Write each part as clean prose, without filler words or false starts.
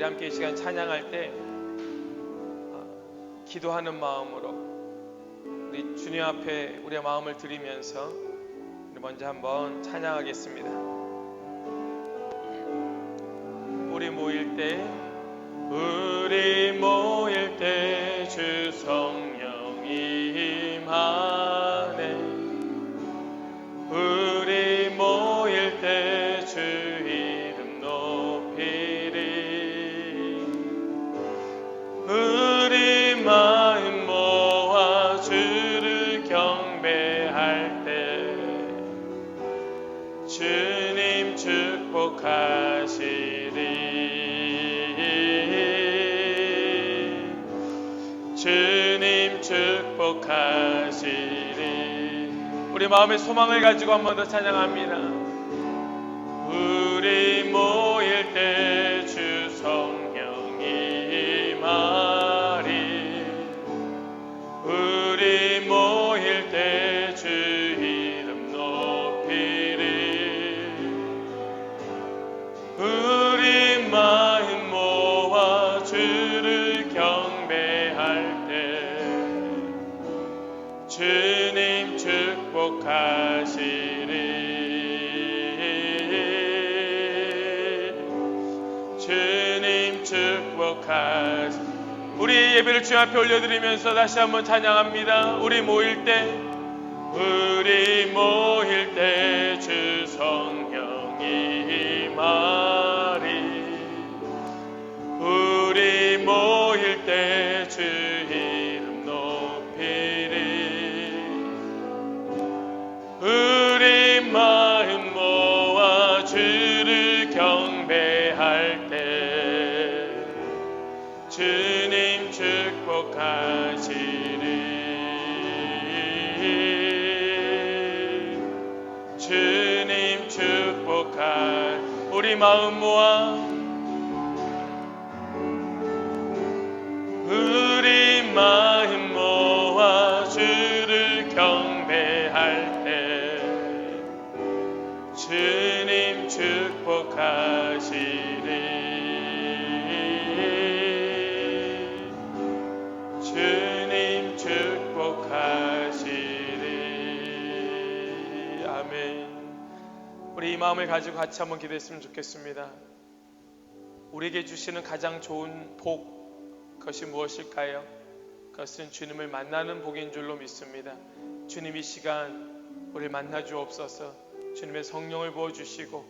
우리 함께 이 시간 찬양할 때 기도하는 마음으로 우리 주님 앞에 우리의 마음을 드리면서 우리 먼저 한번 찬양하겠습니다. 우리 모일 때 주 성령이 임하네. 우리 모일 때 주 이름 높이리. 우리 마음 모아 주를 경배할 때 주님 축복하시리. 주님 축복하시리. 우리 마음의 소망을 가지고 한 번 더 찬양합니다. 우리 모일 때 주 성령이 임하리. 우리 모일 때 주 이름 높이리. 우리 마음 모아 주를 경배할 때 주님 축복하시리. 주님 축복하시리. 우리 예배를 주님 앞에 올려드리면서 다시 한번 찬양합니다. 우리 모일 때 주 성령이 임하리. 우리 모일 때 주 이름 높이리. 우리 마음 모아 주를 경배할 때 주님 축복하시리. 주님 축복하시리. 우리 마음 모아 우리 마음 모아 주를 경배할 때 주님 축복하시리. 주님 축복하시리. 아멘. 우리 이 마음을 가지고 같이 한번 기도했으면 좋겠습니다. 우리에게 주시는 가장 좋은 복, 그것이 무엇일까요? 그것은 주님을 만나는 복인 줄로 믿습니다. 주님 이 시간 우리를 만나 주옵소서. 주님의 성령을 부어주시고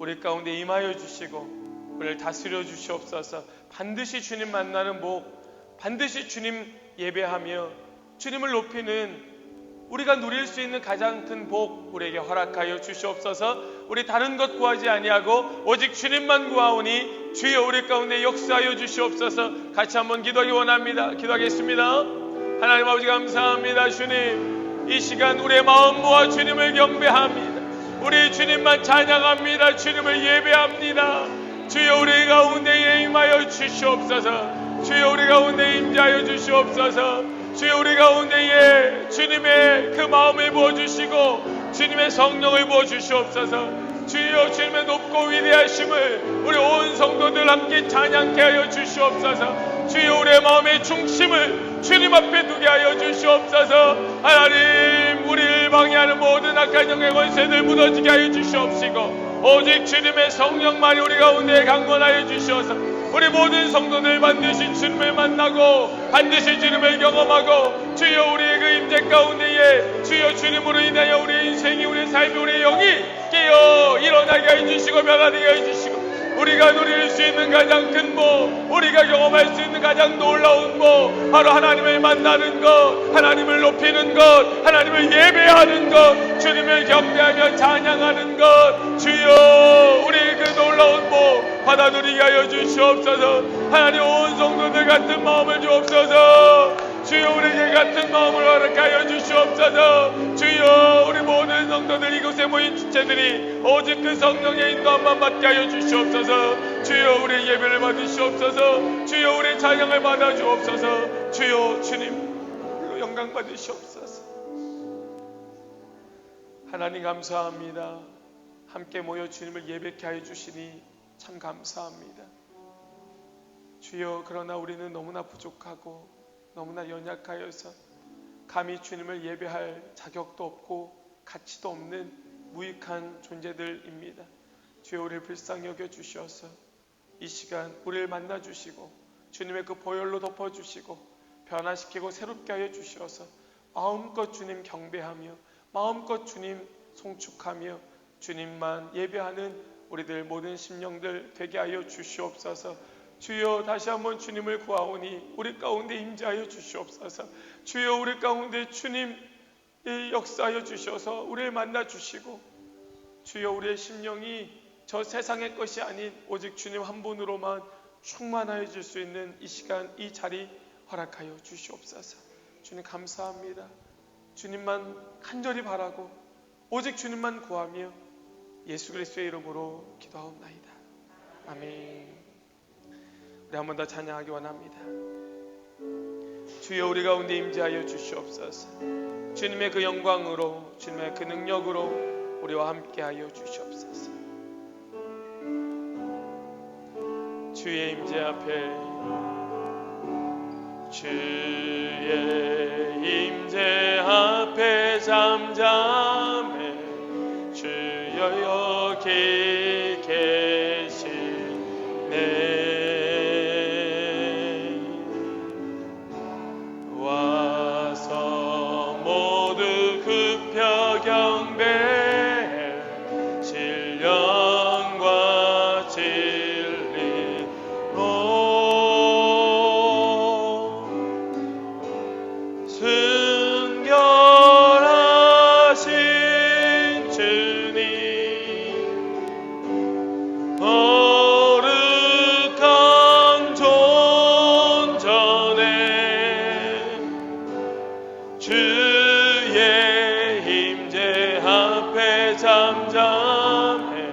우리 가운데 임하여 주시고 우리를 다스려 주시옵소서. 반드시 주님 만나는 복, 반드시 주님 예배하며 주님을 높이는 우리가 누릴 수 있는 가장 큰 복 우리에게 허락하여 주시옵소서. 우리 다른 것 구하지 아니하고 오직 주님만 구하오니 주여 우리 가운데 역사하여 주시옵소서. 같이 한번 기도하기 원합니다. 기도하겠습니다. 하나님 아버지 감사합니다. 주님 이 시간 우리의 마음 모아 주님을 경배합니다. 우리 주님만 찬양합니다. 주님을 예배합니다. 주여 우리 가운데 임하여 주시옵소서. 주여 우리 가운데 임재하여 주시옵소서. 주여 우리 가운데에 주님의 그 마음을 부어주시고 주님의 성령을 부어주시옵소서. 주여 주님의 높고 위대하심을 우리 온 성도들 함께 찬양케 하여 주시옵소서. 주여 우리의 마음의 중심을 주님 앞에 두게 하여 주시옵소서. 하나님 우리를 방해하는 모든 악한 영의 권세들 무너지게 하여 주시옵시고 오직 주님의 성령만이 우리 가운데 강건하여 주시옵소서. 우리 모든 성도들 반드시 주님을 만나고 반드시 주님을 경험하고 주여 우리의 그 임재 가운데에 주여 주님으로 인하여 우리의 인생이 우리의 삶이 우리의 영이 깨어 일어나게 해주시고 변화되게 해주시고 우리가 누릴 수 있는 가장 큰 복, 우리가 경험할 수 있는 가장 놀라운 복, 바로 하나님을 만나는 것, 하나님을 높이는 것, 하나님을 예배하는 것, 주님을 경배하며 찬양하는 것. 주여 우리의 그 놀라운 복 받아 누리게 하여 주시옵소서. 하나님 온 성도들 같은 마음을 주옵소서. 주여 우리에게 같은 마음을 허락하여 주시옵소서. 주여 우리 모든 성도들 이곳에 모인 주체들이 오직 그 성령의 인도함만 받게 하여 주시옵소서. 주여 우리의 예배를 받으시옵소서. 주여 우리의 찬양을 받아 주옵소서. 주여 주님으로 영광 받으시옵소서. 하나님 감사합니다. 함께 모여 주님을 예배케 하여 주시니 참 감사합니다. 주여, 그러나 우리는 너무나 부족하고 너무나 연약하여서 감히 주님을 예배할 자격도 없고 가치도 없는 무익한 존재들입니다. 주여, 우리를 불쌍히 여겨 주셔서 이 시간 우리를 만나 주시고 주님의 그 보혈로 덮어 주시고 변화시키고 새롭게 하여 주셔서 마음껏 주님 경배하며 마음껏 주님 송축하며 주님만 예배하는 우리들 모든 심령들 되게 하여 주시옵소서. 주여, 다시 한번 주님을 구하오니 우리 가운데 임재하여 주시옵소서. 주여, 우리 가운데 주님 역사하여 주셔서 우리를 만나 주시고, 주여, 우리의 심령이 저 세상의 것이 아닌 오직 주님 한 분으로만 충만하여 줄 수 있는 이 시간, 이 자리 허락하여 주시옵소서. 주님 감사합니다. 주님만 간절히 바라고 오직 주님만 구하며 예수 그리스도의 이름으로 기도하옵나이다. 아멘. 우리 한 번 더 찬양하기 원합니다. 주여, 우리 가운데 임재하여 주시옵소서. 주님의 그 영광으로, 주님의 그 능력으로 우리와 함께하여 주시옵소서. 주의 임재 앞에, 주의 임재 앞에 잠잠해 주여 여기 계시네. 와서 모두 급혀 경배해 신령과 진리로 순결하신 주님, 거룩한 존전에 주의 임재 앞에 잠잠해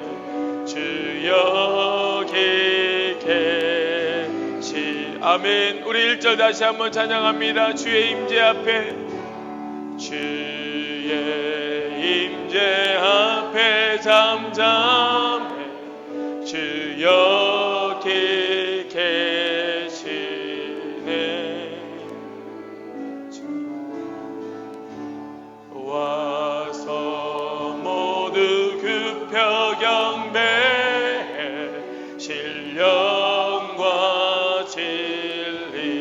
주여 여기 계시. 아멘. 우리 1절 다시 한번 찬양합니다. 주의 임재 앞에, 주의 임재 앞에 잠잠해 주여 여기 계시네. 와서 모두 급혀 경배해 신령과 진리로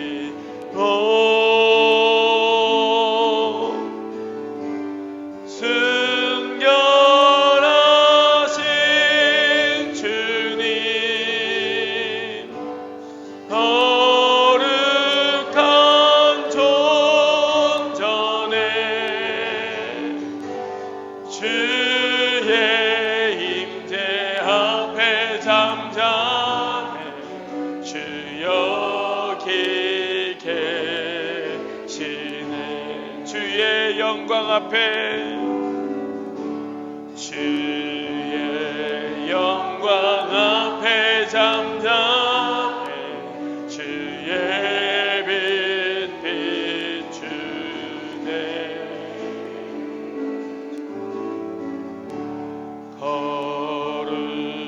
순결하신 주님, 거룩한 존전에 주의 임재 앞에 잠잠해 주여 여기 계시네. 주의 영광 앞에, 주의 영광 앞에 잠잠해 주의 빛 비추네.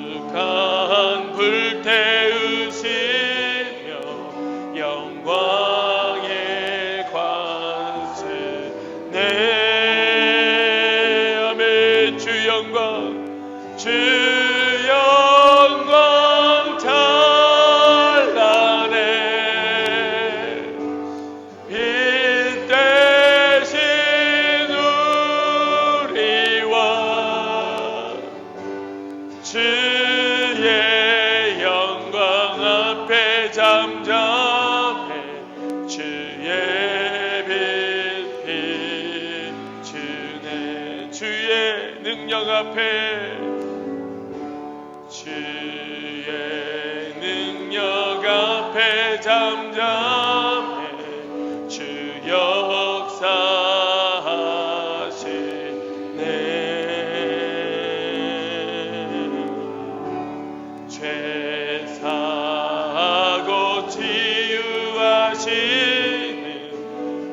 거룩한 불 태우시며 영광의 관세네. 주 영광 찬란해 빛 대신 우리와 주의 영광 앞에 잠잠해 주의 빛 비추네. 주의 능력 앞에, 주의 능력 앞에 잠잠해 주 역사하시네. 죄 사하고 치유하시는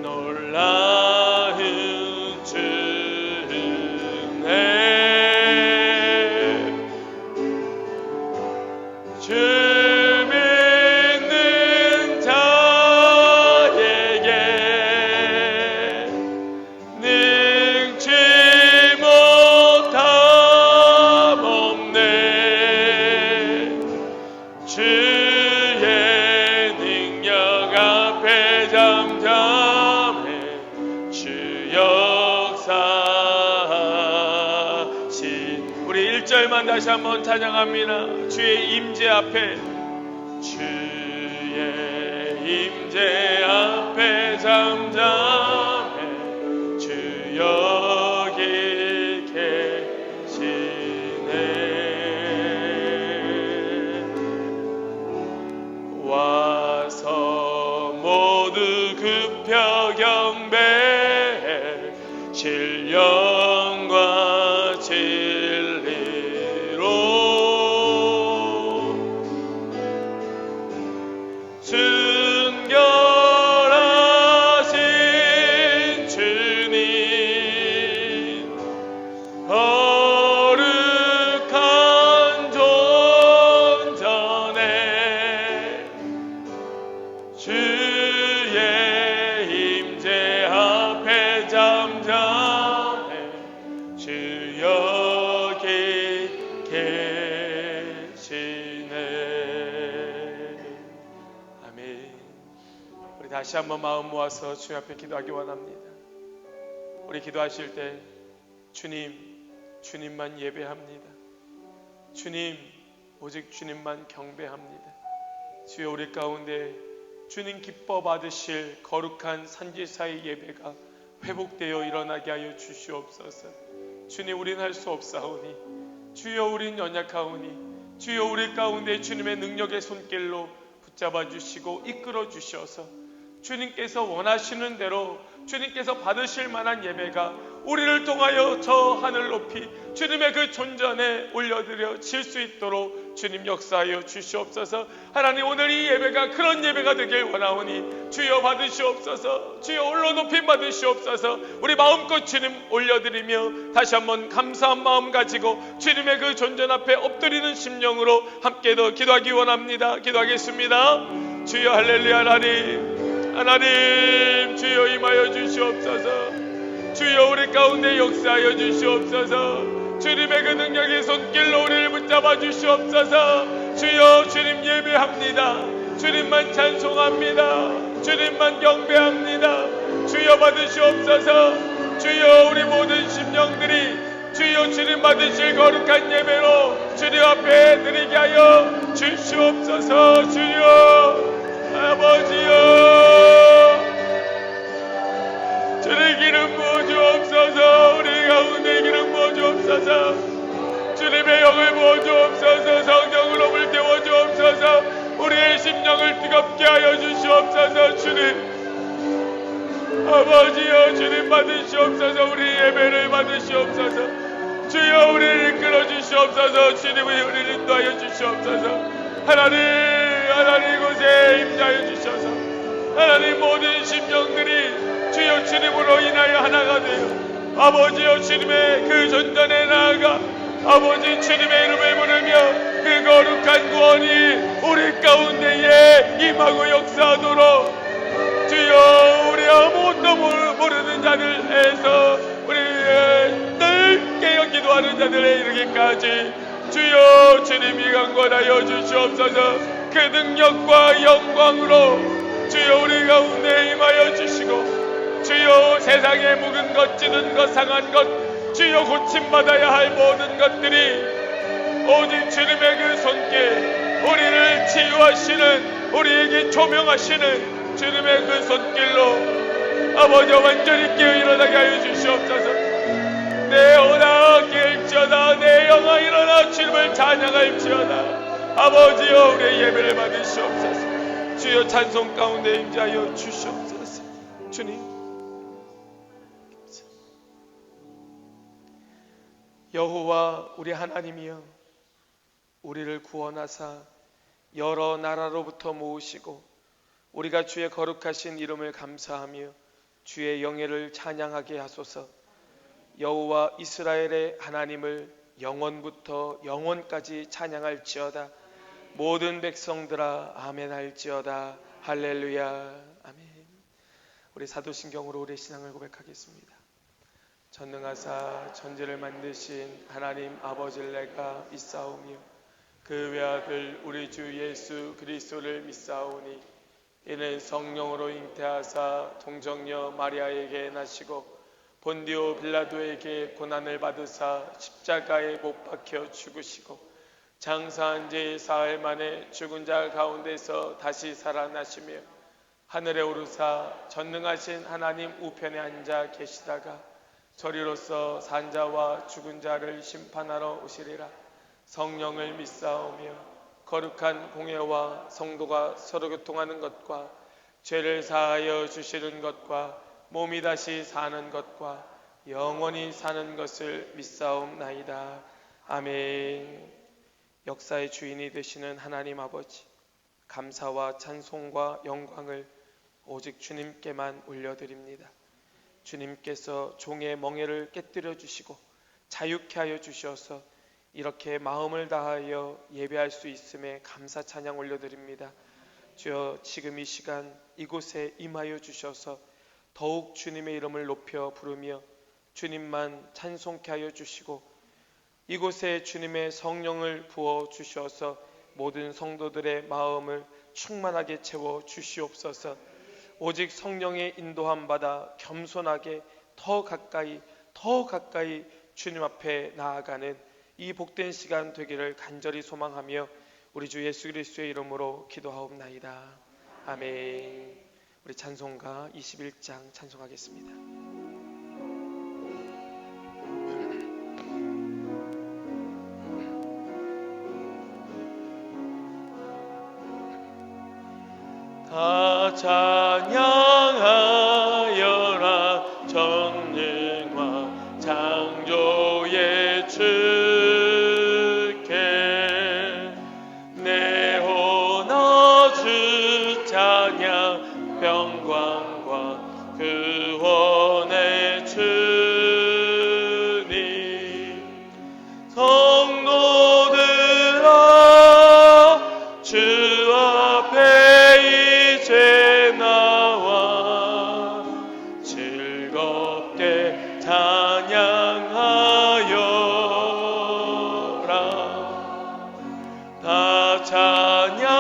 놀라운 주네. 1절만 다시 한번 찬양합니다. 주의 임재 앞에, 주의 임재 앞에 잠잠해 주 여기 계시네. 와서 모두 굽혀 경배해 신령과 진리로 순결하신 주님 거룩한 존전에 주의 임재 앞에 잠잠해 주 여기 계시네. 아멘. 우리 다시 한번 마음 모아서 주님 앞에 기도하기 원합니다. 우리 기도하실 때 주님만 예배합니다. 주님, 오직 주님만 경배합니다. 주여, 우리 가운데 주님 기뻐 받으실 거룩한 산지사의 예배가 회복되어 일어나게 하여 주시옵소서. 주님, 우린 할 수 없사오니, 주여 우린 연약하오니, 주여 우리 가운데 주님의 능력의 손길로 붙잡아 주시고 이끌어 주셔서 주님께서 원하시는 대로 주님께서 받으실 만한 예배가 우리를 통하여 저 하늘 높이 주님의 그 존전에 올려드려질 수 있도록 주님 역사하여 주시옵소서. 하나님, 오늘 이 예배가 그런 예배가 되길 원하오니 주여 받으시옵소서. 주여 올로 높임 받으시옵소서. 우리 마음껏 주님 올려드리며 다시 한번 감사한 마음 가지고 주님의 그 존전 앞에 엎드리는 심령으로 함께 더 기도하기 원합니다. 기도하겠습니다. 주여, 할렐루야. 하나님 주여 임하여 주시옵소서. 주여 우리 가운데 역사하여 주시옵소서. 주님의 그 능력의 손길로 우리를 붙잡아 주시옵소서. 주여, 주님 예배합니다. 주님만 찬송합니다. 주님만 경배합니다. 주여 받으시옵소서. 주여, 우리 모든 심령들이 주여 주님 받으실 거룩한 예배로 주님 앞에 드리게 하여 주시옵소서. 주여, 아버지여, 주님 기름 부어주옵소서. 우리 가운데 기름 부어주옵소서. 주님의 영을 부어주옵소서. 성령으로 물태워주옵소서. 우리의 심령을 뜨겁게 하여 주시옵소서. 주님, 아버지여, 주님 받으시옵소서. 우리 예배를 받으시옵소서. 주여, 우리를 이끌어 주시옵소서. 주님의 우리를 인도하여 주시옵소서. 하나님 곳에 임하여 주셔서 하나님 모든 심령들이 주여 주님으로 인하여 하나가 되어 아버지여 주님의 그 전전에 나아가 아버지 주님의 이름을 부르며 그 거룩한 구원이 우리 가운데에 임하고 역사하도록 주여, 우리 아무것도 모르는 자들에서 우리 넓게 기도하는 자들에 이르기까지 주여 주님이 강권하여 주시옵소서. 그 능력과 영광으로 주여 우리 가운데 임하여 주시고 주여, 세상에 묵은 것, 찌든 것, 상한 것 주여 고침받아야 할 모든 것들이 오직 주님의 그 손길, 우리를 치유하시는, 우리에게 조명하시는 주님의 그 손길로 아버지 완전히 깨어 일어나게 하여 주시옵소서. 내 영혼아 깨일지어다. 내 영혼아 일어나 주님을 찬양할지어다. 아버지여, 우리의 예배를 받으시옵소서. 주여, 찬송 가운데 임재하여 주시옵소서. 주님, 여호와 우리 하나님이여, 우리를 구원하사 여러 나라로부터 모으시고 우리가 주의 거룩하신 이름을 감사하며 주의 영예를 찬양하게 하소서. 여호와 이스라엘의 하나님을 영원부터 영원까지 찬양할지어다. 모든 백성들아 아멘 할지어다. 할렐루야. 아멘. 우리 사도신경으로 우리 신앙을 고백하겠습니다. 전능하사 천지를 만드신 하나님 아버지를 내가 믿사오며 그 외아들 우리 주 예수 그리스도를 믿사오니 이는 성령으로 잉태하사 동정녀 마리아에게 나시고 본디오 빌라도에게 고난을 받으사 십자가에 못 박혀 죽으시고 장사한 지 사흘 만에 죽은 자 가운데서 다시 살아나시며 하늘에 오르사 전능하신 하나님 우편에 앉아 계시다가 저리로서 산 자와 죽은 자를 심판하러 오시리라. 성령을 믿사오며 거룩한 공회와 성도가 서로 교통하는 것과 죄를 사하여 주시는 것과 몸이 다시 사는 것과 영원히 사는 것을 믿사옵나이다. 아멘. 역사의 주인이 되시는 하나님 아버지, 감사와 찬송과 영광을 오직 주님께만 올려드립니다. 주님께서 종의 멍에를 깨뜨려 주시고 자유케 하여 주셔서 이렇게 마음을 다하여 예배할 수 있음에 감사 찬양 올려드립니다. 주여, 지금 이 시간 이곳에 임하여 주셔서 더욱 주님의 이름을 높여 부르며 주님만 찬송케 하여 주시고 이곳에 주님의 성령을 부어 주셔서 모든 성도들의 마음을 충만하게 채워 주시옵소서. 오직 성령의 인도함 받아 겸손하게 더 가까이 주님 앞에 나아가는 이 복된 시간 되기를 간절히 소망하며 우리 주 예수 그리스도의 이름으로 기도하옵나이다. 아멘. 우리 찬송가 21장 찬송하겠습니다. 다 찬양하여라 전능과 창조의 주께 내 혼어 주 찬양 평강과 구원의 주님 성도들아 주 앞에 이제 나와 즐겁게 찬양하여라. 다 찬양하여라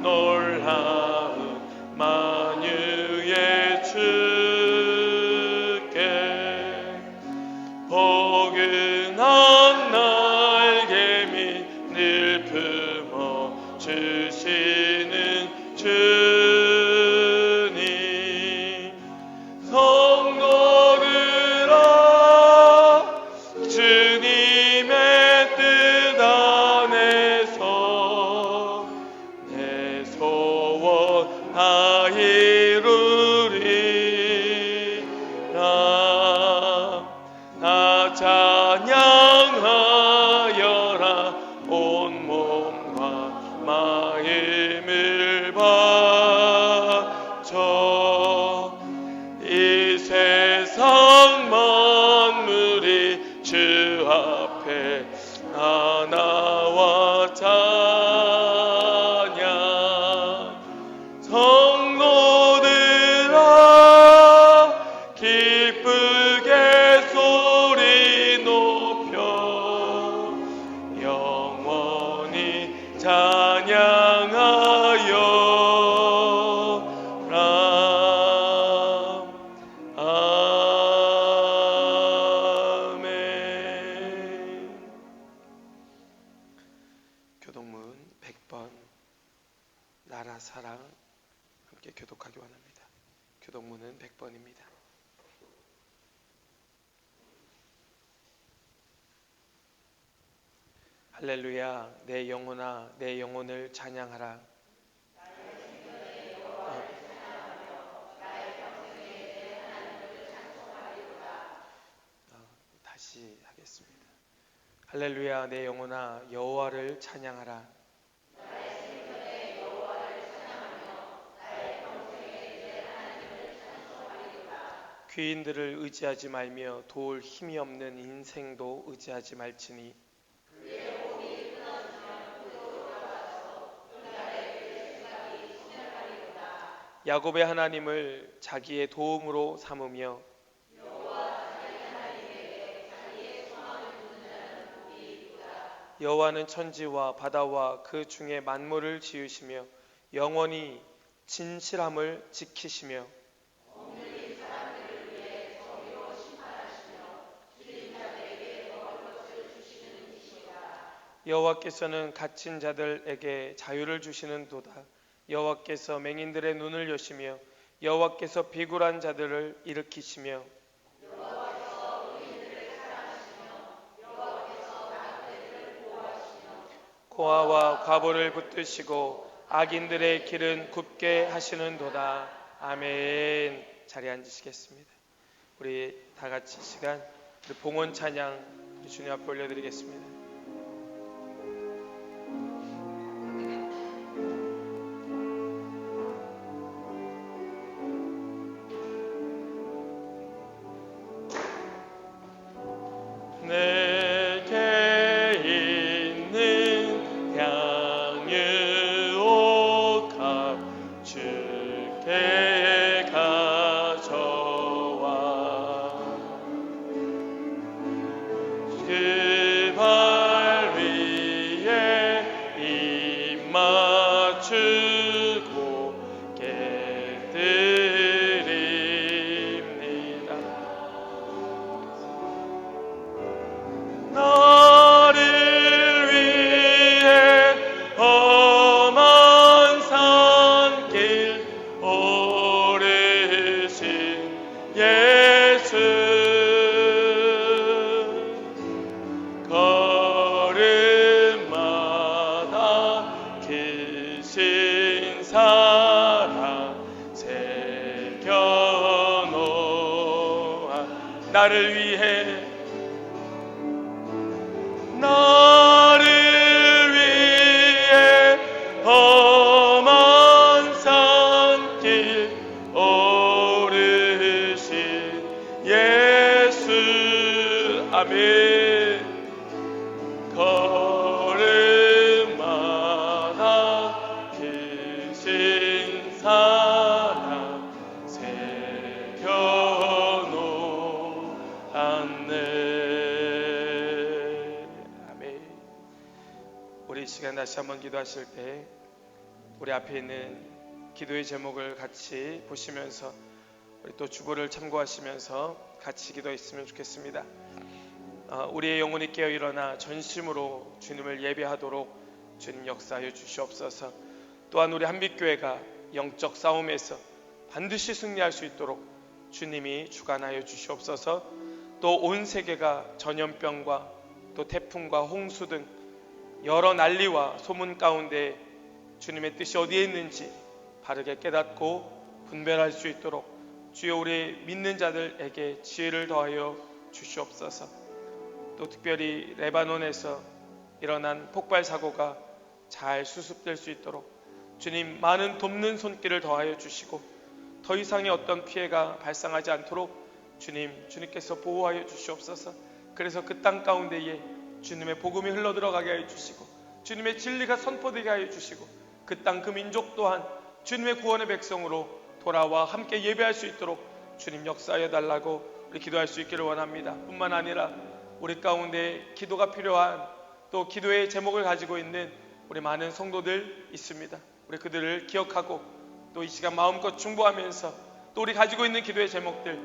놀라운 만유의 주께 포근한 날개미 늘 품어 주시는 주님 성도들아 주님의 뜻 안에서 내 소원 다 이루리라. 다 찬양하여라 온 몸과 마음을 바쳐 이 세상 만물이 주 앞에 다 나와 찬양 성도들아 기쁘게 소리 높여 영원히 찬양하여라. 아멘. 교독문 100번 나라 사랑 함께 교독하기 원합니다. 교독문은 100번입니다. 할렐루야. 내 영혼아 내 영혼을 찬양하라. 다시 하겠습니다. 할렐루야. 내 영혼아 여호와를 찬양하라. 귀인들을 의지하지 말며 도울 힘이 없는 인생도 의지하지 말지니 야곱의 하나님을 자기의 도움으로 삼으며 여호와는 천지와 바다와 그 중에 만물을 지으시며 영원히 진실함을 지키시며 여호와께서는 갇힌 자들에게 자유를 주시는도다. 여호와께서 맹인들의 눈을 여시며 여호와께서 비굴한 자들을 일으키시며 고아와 과부를 붙드시고 악인들의 길은 굽게 하시는도다. 아멘. 자리에 앉으시겠습니다. 우리 다 같이 시간 우리 봉헌 찬양 우리 주님 앞에 올려드리겠습니다. 내게 있는 향유 값 주께 가져와 그 발 위에 입 맞추고 깨드립니다. 나를 위해 험한 산길 오르신 예수 걸음마다 크신 사랑 새겨놓아 나를 위해 험한 산길 오르신 예수 아멘. 걸음마다 크신 사랑 새겨놓았네. 우리 이 시간 다시 한번 기도하실 때 우리 앞에 있는 기도의 제목을 같이 보시면서 우리 또 주보를 참고하시면서 같이 기도했으면 좋겠습니다. 우리의 영혼이 깨어 일어나 전심으로 주님을 예배하도록 주님 역사하여 주시옵소서. 또한 우리 한빛교회가 영적 싸움에서 반드시 승리할 수 있도록 주님이 주관하여 주시옵소서. 또 온 세계가 전염병과 또 태풍과 홍수 등 여러 난리와 소문 가운데 주님의 뜻이 어디에 있는지 바르게 깨닫고 분별할 수 있도록 주여 우리 믿는 자들에게 지혜를 더하여 주시옵소서. 또 특별히 레바논에서 일어난 폭발 사고가 잘 수습될 수 있도록 주님 많은 돕는 손길을 더하여 주시고 더 이상의 어떤 피해가 발생하지 않도록 주님께서 보호하여 주시옵소서. 그래서 그 땅 가운데에 주님의 복음이 흘러들어가게 하여 주시고 주님의 진리가 선포되게 하여 주시고 그 땅 그 민족 또한 주님의 구원의 백성으로 돌아와 함께 예배할 수 있도록 주님 역사하여 달라고 우리 기도할 수 있기를 원합니다. 뿐만 아니라 우리 가운데 기도가 필요한 또 기도의 제목을 가지고 있는 우리 많은 성도들 있습니다. 우리 그들을 기억하고 또 이 시간 마음껏 중보하면서 또 우리 가지고 있는 기도의 제목들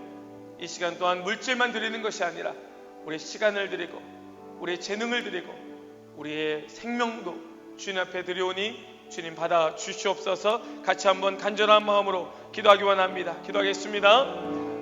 이 시간 또한 물질만 드리는 것이 아니라 우리의 시간을 드리고 우리의 재능을 드리고 우리의 생명도 주님 앞에 드리오니 주님 받아 주시옵소서. 같이 한번 간절한 마음으로 기도하기 원합니다. 기도하겠습니다.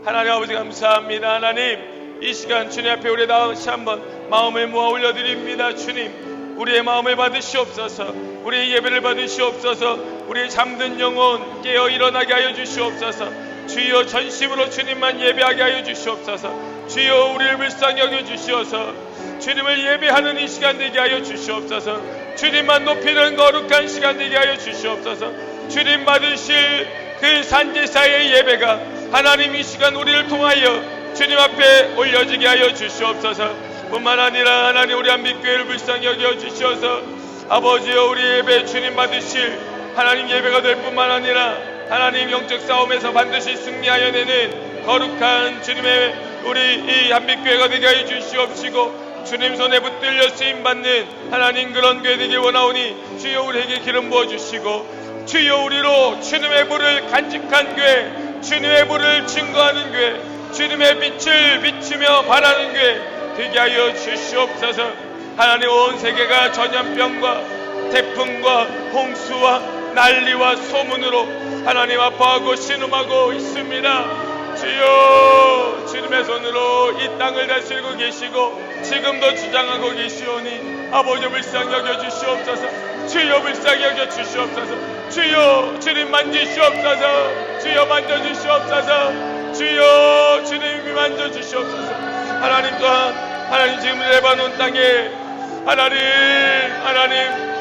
하나님 아버지 감사합니다. 하나님 이 시간 주님 앞에 우리 다시 한번 마음을 모아 올려드립니다. 주님 우리의 마음을 받으시옵소서. 우리의 예배를 받으시옵소서. 우리의 잠든 영혼 깨어 일어나게 하여 주시옵소서. 주여 전심으로 주님만 예배하게 하여 주시옵소서. 주여 우리를 불쌍히 여겨 주시옵소서. 주님을 예배하는 이 시간 되게 하여 주시옵소서. 주님만 높이는 거룩한 시간 되게 하여 주시옵소서. 주님 받으실 그 산제사의 예배가 하나님 이 시간 우리를 통하여 주님 앞에 올려지게 하여 주시옵소서. 뿐만 아니라 하나님 우리 한빛교회를 불쌍히 여겨 주시옵소서. 아버지여 우리 예배 주님 받으실 하나님 예배가 될 뿐만 아니라 하나님 영적 싸움에서 반드시 승리하여 내는 거룩한 주님의 우리 이 한빛교회가 되게 하여 주시옵시고 주님 손에 붙들려 쓰임받는 하나님 그런 교회 되길 원하오니 주여 우리에게 기름 부어주시고 주여 우리로 주님의 불을 간직한 교회 주님의 불을 증거하는 교회 주님의 빛을 비추며 바라는 교회 되게 하여 주시옵소서. 하나님 온 세계가 전염병과 태풍과 홍수와 난리와 소문으로 하나님 아파하고 신음하고 있습니다. 주여, 주님의 손으로 이 땅을 다스리고 계시고 지금도 주장하고 계시오니 아버지 불쌍히 여겨주시옵소서. 주여 불쌍히 여겨주시옵소서. 주여 주님 만지시옵소서. 주여 만져주시옵소서. 주여 주님이 만져주시옵소서. 하나님 또한 하나님 지금 레바논 땅에 하나님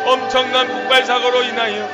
엄청난 폭발사고로 인하여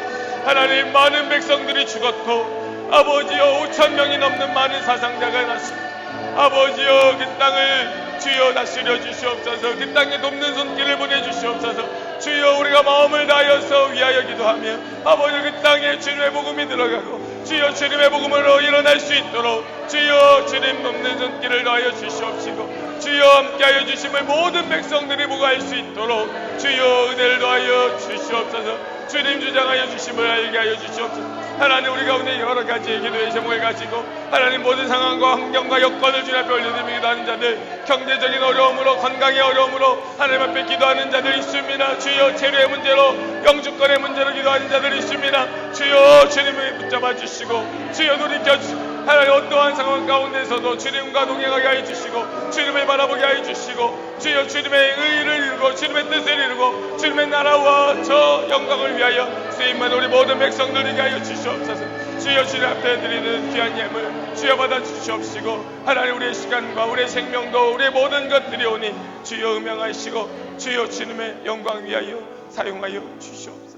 하나님 많은 백성들이 죽었고 아버지여 5,000명이 넘는 많은 사상자가 났습니다. 아버지여 그 땅을 주여 다스려 주시옵소서. 그 땅에 돕는 손길을 보내주시옵소서. 주여 우리가 마음을 다하여서 위하여 기도하며 아버지 그 땅에 주님의 복음이 들어가고 주여 주님의 복음으로 일어날 수 있도록 주여 주님 돕는 손길을 다하여 주시옵시고 주여 함께하여 주심을 모든 백성들이 보고 알 수 있도록 주여 은혜를 더하여 주시옵소서. 주님 주장하여 주심을 알게 하여 주시옵소서. 하나님 우리 가운데 여러 가지 기도의 제목을 가지고 하나님 모든 상황과 환경과 여건을 주님 앞에 올려드리며 기도하는 자들, 경제적인 어려움으로 건강의 어려움으로 하나님 앞에 기도하는 자들이 있습니다. 주여 재료의 문제로 영주권의 문제로 기도하는 자들이 있습니다. 주여 주님을 붙잡아 주시고 주여 돌이켜 주시고 하나님 어떠한 상황 가운데서도 주님과 동행하게 하여 주시고 주님을 바라보게 하여 주시고 주여 주님의 의를 이루고 주님의 뜻을 이루고 주님의 나라와 저 영광을 위하여 쓰임만 우리 모든 백성들에게 하여 주시옵소서. 주여 주님 앞에 드리는 귀한 예물 주여 받아 주시옵시고 하나님 우리의 시간과 우리의 생명도 우리의 모든 것들이 오니 주여 음양하시고 주여 주님의 영광 위하여 사용하여 주시옵소서.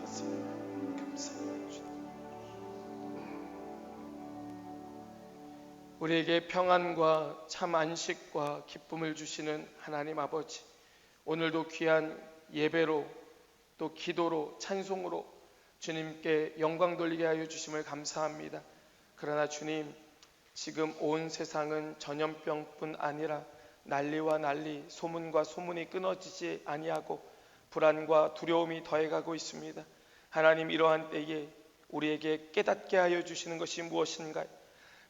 우리에게 평안과 참 안식과 기쁨을 주시는 하나님 아버지, 오늘도 귀한 예배로 또 기도로 찬송으로 주님께 영광 돌리게 하여 주심을 감사합니다. 그러나 주님, 지금 온 세상은 전염병뿐 아니라 난리와 난리, 소문과 소문이 끊어지지 아니하고 불안과 두려움이 더해가고 있습니다. 하나님, 이러한 때에 우리에게 깨닫게 하여 주시는 것이 무엇인가요?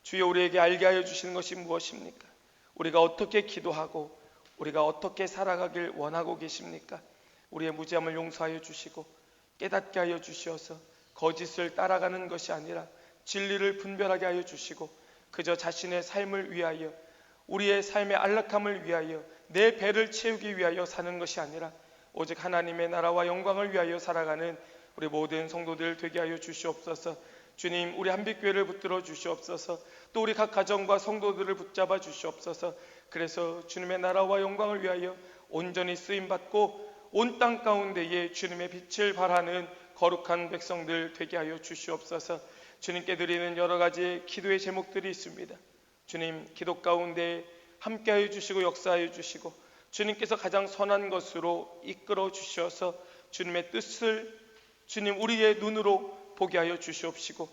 주여 우리에게 알게 하여 주시는 것이 무엇입니까? 우리가 어떻게 기도하고 우리가 어떻게 살아가길 원하고 계십니까? 우리의 무지함을 용서하여 주시고 깨닫게 하여 주시어서 거짓을 따라가는 것이 아니라 진리를 분별하게 하여 주시고 그저 자신의 삶을 위하여 우리의 삶의 안락함을 위하여 내 배를 채우기 위하여 사는 것이 아니라 오직 하나님의 나라와 영광을 위하여 살아가는 우리 모든 성도들 되게 하여 주시옵소서. 주님, 우리 한빛교회를 붙들어 주시옵소서. 또 우리 각 가정과 성도들을 붙잡아 주시옵소서. 그래서 주님의 나라와 영광을 위하여 온전히 쓰임받고 온 땅 가운데에 주님의 빛을 발하는 거룩한 백성들 되게 하여 주시옵소서. 주님께 드리는 여러 가지 기도의 제목들이 있습니다. 주님, 기도 가운데 함께하여 주시고 역사하여 주시고 주님께서 가장 선한 것으로 이끌어 주셔서 주님의 뜻을 주님 우리의 눈으로 보게 하여 주시옵시고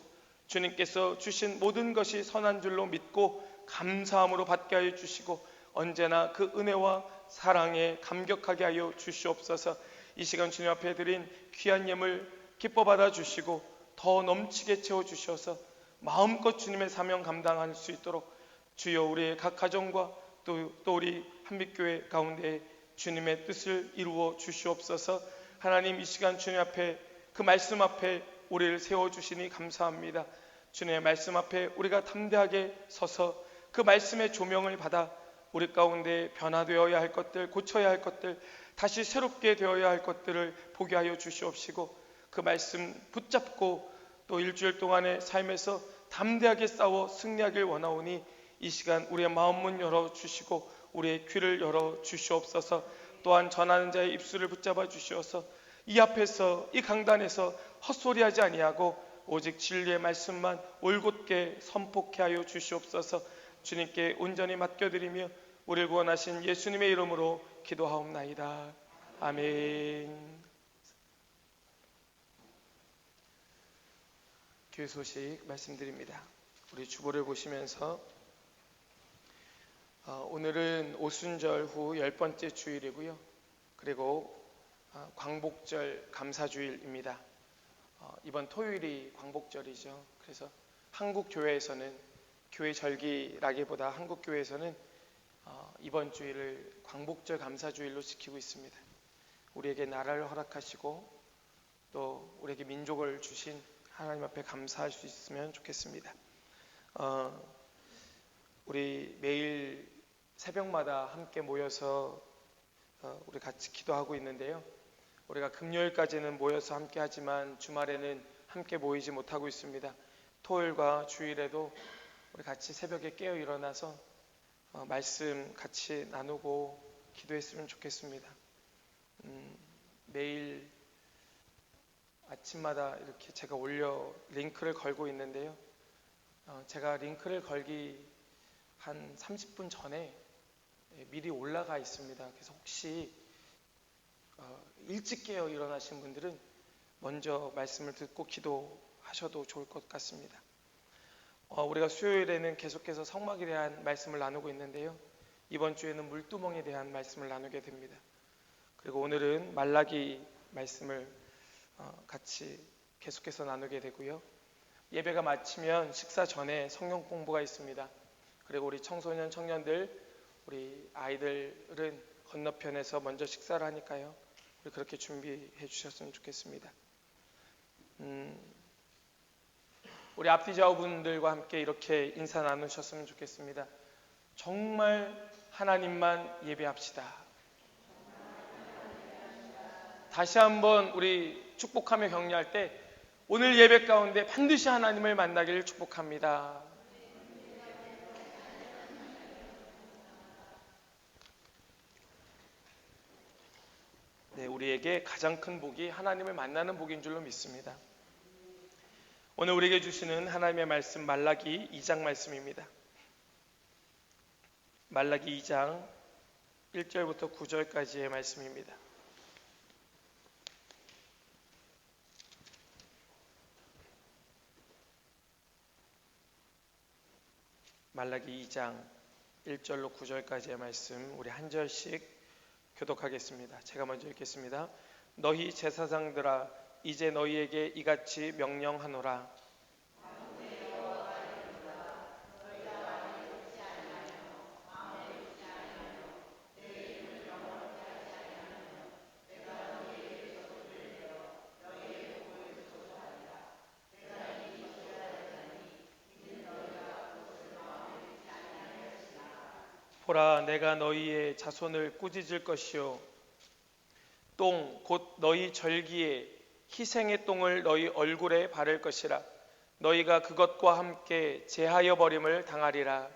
주님께서 주신 모든 것이 선한 줄로 믿고 감사함으로 받게 하여 주시고 언제나 그 은혜와 사랑에 감격하게 하여 주시옵소서. 이 시간 주님 앞에 드린 귀한 예물 기뻐 받아 주시고 더 넘치게 채워 주셔서 마음껏 주님의 사명 감당할 수 있도록 주여 우리의 각 가정과 또 우리 한빛교회 가운데 주님의 뜻을 이루어 주시옵소서. 하나님, 이 시간 주님 앞에 그 말씀 앞에 우리를 세워주시니 감사합니다. 주님의 말씀 앞에 우리가 담대하게 서서 그 말씀의 조명을 받아 우리 가운데 변화되어야 할 것들, 고쳐야 할 것들, 다시 새롭게 되어야 할 것들을 보게 하여 주시옵시고 그 말씀 붙잡고 또 일주일 동안의 삶에서 담대하게 싸워 승리하길 원하오니 이 시간 우리의 마음문 열어주시고 우리의 귀를 열어주시옵소서. 또한 전하는 자의 입술을 붙잡아 주시어서 이 앞에서 이 강단에서 헛소리하지 아니하고 오직 진리의 말씀만 올곧게 선포케 하여 주시옵소서. 주님께 온전히 맡겨드리며 우리를 구원하신 예수님의 이름으로 기도하옵나이다. 아멘. 교회 소식 말씀드립니다. 우리 주보를 보시면서 오늘은 오순절 후 10번째 주일이고요. 그리고 광복절 감사주일입니다. 이번 토요일이 광복절이죠. 그래서 한국 교회에서는 교회 절기라기보다 한국 교회에서는 이번 주일을 광복절 감사주일로 지키고 있습니다. 우리에게 나라를 허락하시고 또 우리에게 민족을 주신 하나님 앞에 감사할 수 있으면 좋겠습니다. 우리 매일 새벽마다 함께 모여서 우리 같이 기도하고 있는데요. 우리가 금요일까지는 모여서 함께 하지만 주말에는 함께 모이지 못하고 있습니다. 토요일과 주일에도 우리 같이 새벽에 깨어 일어나서 말씀 같이 나누고 기도했으면 좋겠습니다. 매일 아침마다 이렇게 제가 링크를 걸고 있는데요. 제가 링크를 걸기 한 30분 전에 미리 올라가 있습니다. 그래서 혹시 일찍 깨어 일어나신 분들은 먼저 말씀을 듣고 기도하셔도 좋을 것 같습니다. 우리가 수요일에는 계속해서 성막에 대한 말씀을 나누고 있는데요. 이번 주에는 물두멍에 대한 말씀을 나누게 됩니다. 그리고 오늘은 말라기 말씀을 같이 계속해서 나누게 되고요. 예배가 마치면 식사 전에 성경 공부가 있습니다. 그리고 우리 청소년 청년들, 우리 아이들은 건너편에서 먼저 식사를 하니까요. 우리 그렇게 준비해 주셨으면 좋겠습니다. 우리 앞뒤 좌우분들과 함께 이렇게 인사 나누셨으면 좋겠습니다. 정말 하나님만 예배합시다. 다시 한번 우리 축복하며 격려할 때 오늘 예배 가운데 반드시 하나님을 만나기를 축복합니다. 네, 우리에게 가장 큰 복이 하나님을 만나는 복인 줄로 믿습니다. 오늘 우리에게 주시는 하나님의 말씀 말라기 2장 말씀입니다. 말라기 2장 1절부터 9절까지의 말씀입니다. 말라기 2장 1절로 9절까지의 말씀 우리 한 절씩 교독하겠습니다. 제가 먼저 읽겠습니다. 너희 제사장들아 이제 너희에게 이같이 명령하노라. 보라, 내가 너희의 자손을 꾸짖을 것이요 똥 곧 너희 절기에 희생의 똥을 너희 얼굴에 바를 것이라. 너희가 그것과 함께 제하여 버림을 당하리라.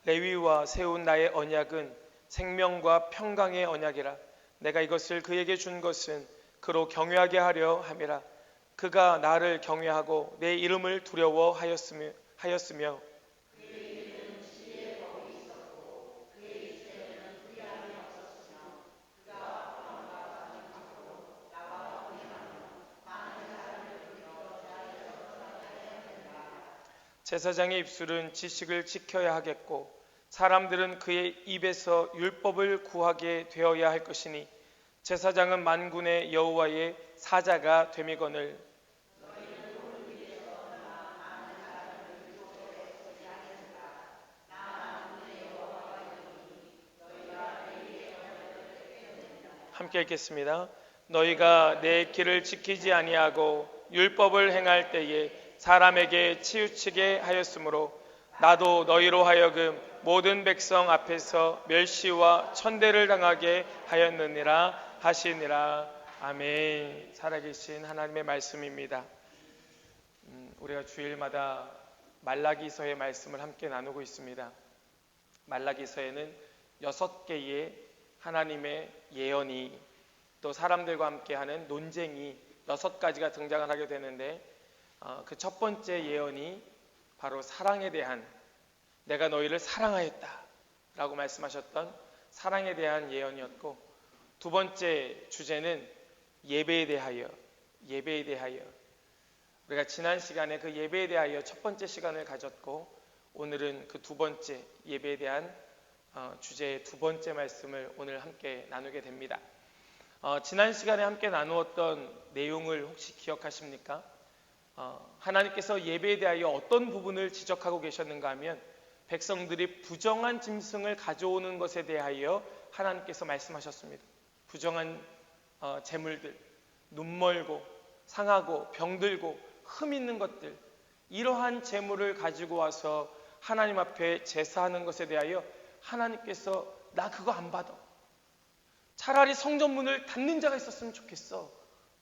레위와 세운 나의 언약은 생명과 평강의 언약이라. 내가 이것을 그에게 준 것은 그로 경외하게 하려 함이라. 그가 나를 경외하고 내 이름을 두려워하였으며 제사장의 입술은 지식을 지켜야 하겠고 사람들은 그의 입에서 율법을 구하게 되어야 할 것이니 제사장은 만군의 여호와의 사자가 됨이거늘. 함께 읽겠습니다. 너희가 내 길을 지키지 아니하고 율법을 행할 때에 사람에게 치우치게 하였으므로 나도 너희로 하여금 모든 백성 앞에서 멸시와 천대를 당하게 하였느니라 하시니라. 아멘. 살아계신 하나님의 말씀입니다. 우리가 주일마다 말라기서의 말씀을 함께 나누고 있습니다. 말라기서에는 6개의 하나님의 예언이 또 사람들과 함께하는 논쟁이 6가지가 등장을 하게 되는데 그 첫 번째 예언이 바로 사랑에 대한, 내가 너희를 사랑하였다 라고 말씀하셨던 사랑에 대한 예언이었고, 두 번째 주제는 예배에 대하여 우리가 지난 시간에 그 예배에 대하여 첫 번째 시간을 가졌고, 오늘은 그 두 번째 예배에 대한 주제의 두 번째 말씀을 오늘 함께 나누게 됩니다. 지난 시간에 함께 나누었던 내용을 혹시 기억하십니까? 하나님께서 예배에 대하여 어떤 부분을 지적하고 계셨는가 하면 백성들이 부정한 짐승을 가져오는 것에 대하여 하나님께서 말씀하셨습니다. 부정한 재물들, 눈멀고 상하고 병들고 흠 있는 것들, 이러한 재물을 가지고 와서 하나님 앞에 제사하는 것에 대하여 하나님께서 나 그거 안 받아, 차라리 성전문을 닫는 자가 있었으면 좋겠어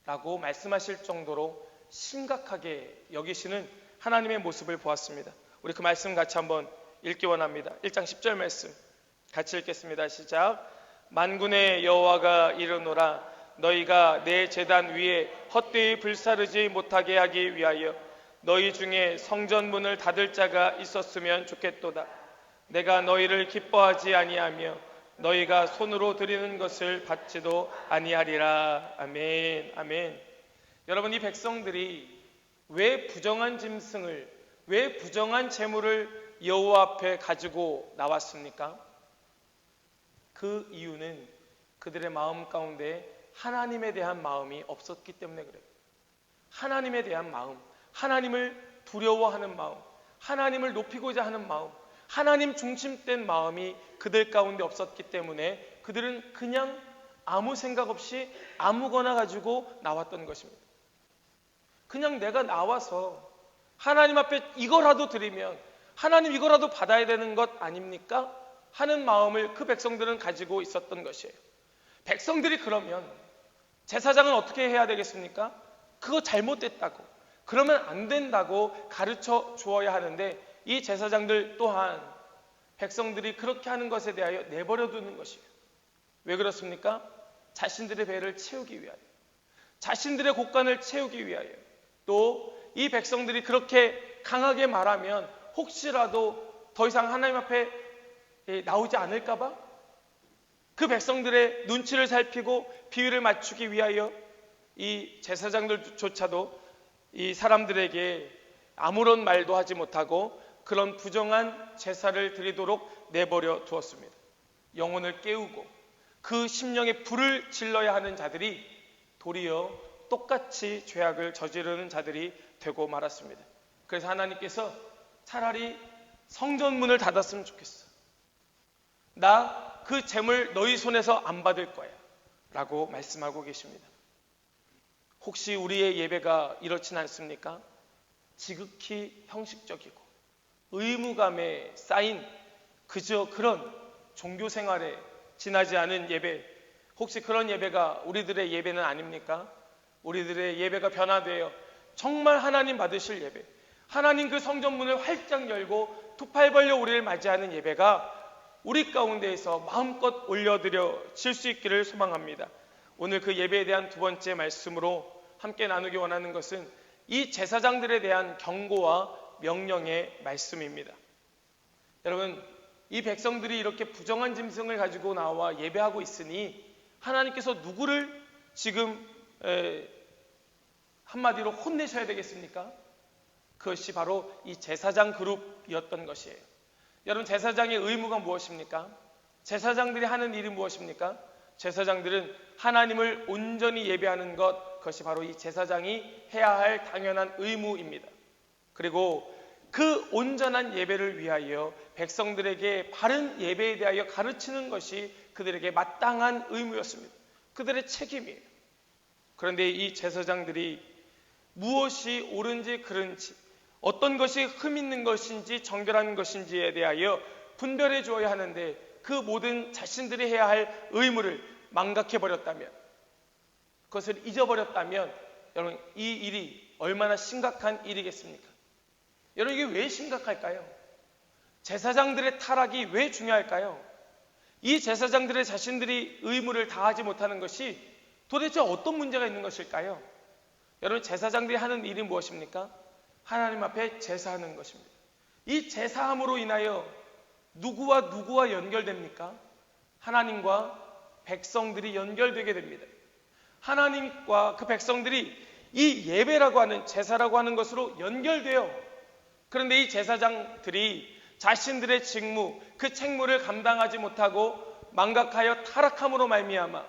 라고 말씀하실 정도로 심각하게 여기시는 하나님의 모습을 보았습니다. 우리 그 말씀 같이 한번 읽기 원합니다. 1장 10절 말씀 같이 읽겠습니다. 시작. 만군의 여호와가 이르노라, 너희가 내 제단 위에 헛되이 불사르지 못하게 하기 위하여 너희 중에 성전문을 닫을 자가 있었으면 좋겠도다. 내가 너희를 기뻐하지 아니하며 너희가 손으로 드리는 것을 받지도 아니하리라. 아멘. 아멘. 여러분, 이 백성들이 왜 부정한 짐승을, 왜 부정한 재물을 여호와 앞에 가지고 나왔습니까? 그 이유는 그들의 마음 가운데 하나님에 대한 마음이 없었기 때문에 그래요. 하나님에 대한 마음, 하나님을 두려워하는 마음, 하나님을 높이고자 하는 마음, 하나님 중심된 마음이 그들 가운데 없었기 때문에 그들은 그냥 아무 생각 없이 아무거나 가지고 나왔던 것입니다. 그냥 내가 나와서 하나님 앞에 이거라도 드리면 하나님 이거라도 받아야 되는 것 아닙니까? 하는 마음을 그 백성들은 가지고 있었던 것이에요. 백성들이 그러면 제사장은 어떻게 해야 되겠습니까? 그거 잘못됐다고, 그러면 안 된다고 가르쳐 주어야 하는데, 이 제사장들 또한 백성들이 그렇게 하는 것에 대하여 내버려 두는 것이에요. 왜 그렇습니까? 자신들의 배를 채우기 위하여, 자신들의 곳간을 채우기 위하여, 또 이 백성들이 그렇게 강하게 말하면 혹시라도 더 이상 하나님 앞에 나오지 않을까봐 그 백성들의 눈치를 살피고 비위를 맞추기 위하여 이 제사장들조차도 이 사람들에게 아무런 말도 하지 못하고 그런 부정한 제사를 드리도록 내버려 두었습니다. 영혼을 깨우고 그 심령에 불을 질러야 하는 자들이 도리어 똑같이 죄악을 저지르는 자들이 되고 말았습니다. 그래서 하나님께서 차라리 성전문을 닫았으면 좋겠어, 나 그 재물 너희 손에서 안 받을 거야 라고 말씀하고 계십니다. 혹시 우리의 예배가 이렇진 않습니까? 지극히 형식적이고 의무감에 쌓인 그저 그런 종교 생활에 지나지 않은 예배, 혹시 그런 예배가 우리들의 예배는 아닙니까? 우리들의 예배가 변화되어 정말 하나님 받으실 예배, 하나님 그 성전문을 활짝 열고 두 팔 벌려 우리를 맞이하는 예배가 우리 가운데에서 마음껏 올려드려질 수 있기를 소망합니다. 오늘 그 예배에 대한 두 번째 말씀으로 함께 나누기 원하는 것은 이 제사장들에 대한 경고와 명령의 말씀입니다. 여러분, 이 백성들이 이렇게 부정한 짐승을 가지고 나와 예배하고 있으니 하나님께서 누구를 지금 한마디로 혼내셔야 되겠습니까? 그것이 바로 이 제사장 그룹이었던 것이에요. 여러분, 제사장의 의무가 무엇입니까? 제사장들이 하는 일이 무엇입니까? 제사장들은 하나님을 온전히 예배하는 것, 그것이 바로 이 제사장이 해야 할 당연한 의무입니다. 그리고 그 온전한 예배를 위하여 백성들에게 바른 예배에 대하여 가르치는 것이 그들에게 마땅한 의무였습니다. 그들의 책임이에요. 그런데 이 제사장들이 무엇이 옳은지 그른지, 어떤 것이 흠 있는 것인지 정결한 것인지에 대하여 분별해 주어야 하는데 그 모든 자신들이 해야 할 의무를 망각해버렸다면, 그것을 잊어버렸다면 여러분, 이 일이 얼마나 심각한 일이겠습니까? 여러분, 이게 왜 심각할까요? 제사장들의 타락이 왜 중요할까요? 이 제사장들의 자신들이 의무를 다하지 못하는 것이 도대체 어떤 문제가 있는 것일까요? 여러분, 제사장들이 하는 일이 무엇입니까? 하나님 앞에 제사하는 것입니다. 이 제사함으로 인하여 누구와 연결됩니까? 하나님과 백성들이 연결되게 됩니다. 하나님과 그 백성들이 이 예배라고 하는, 제사라고 하는 것으로 연결돼요. 그런데 이 제사장들이 자신들의 직무, 그 책무를 감당하지 못하고 망각하여 타락함으로 말미암아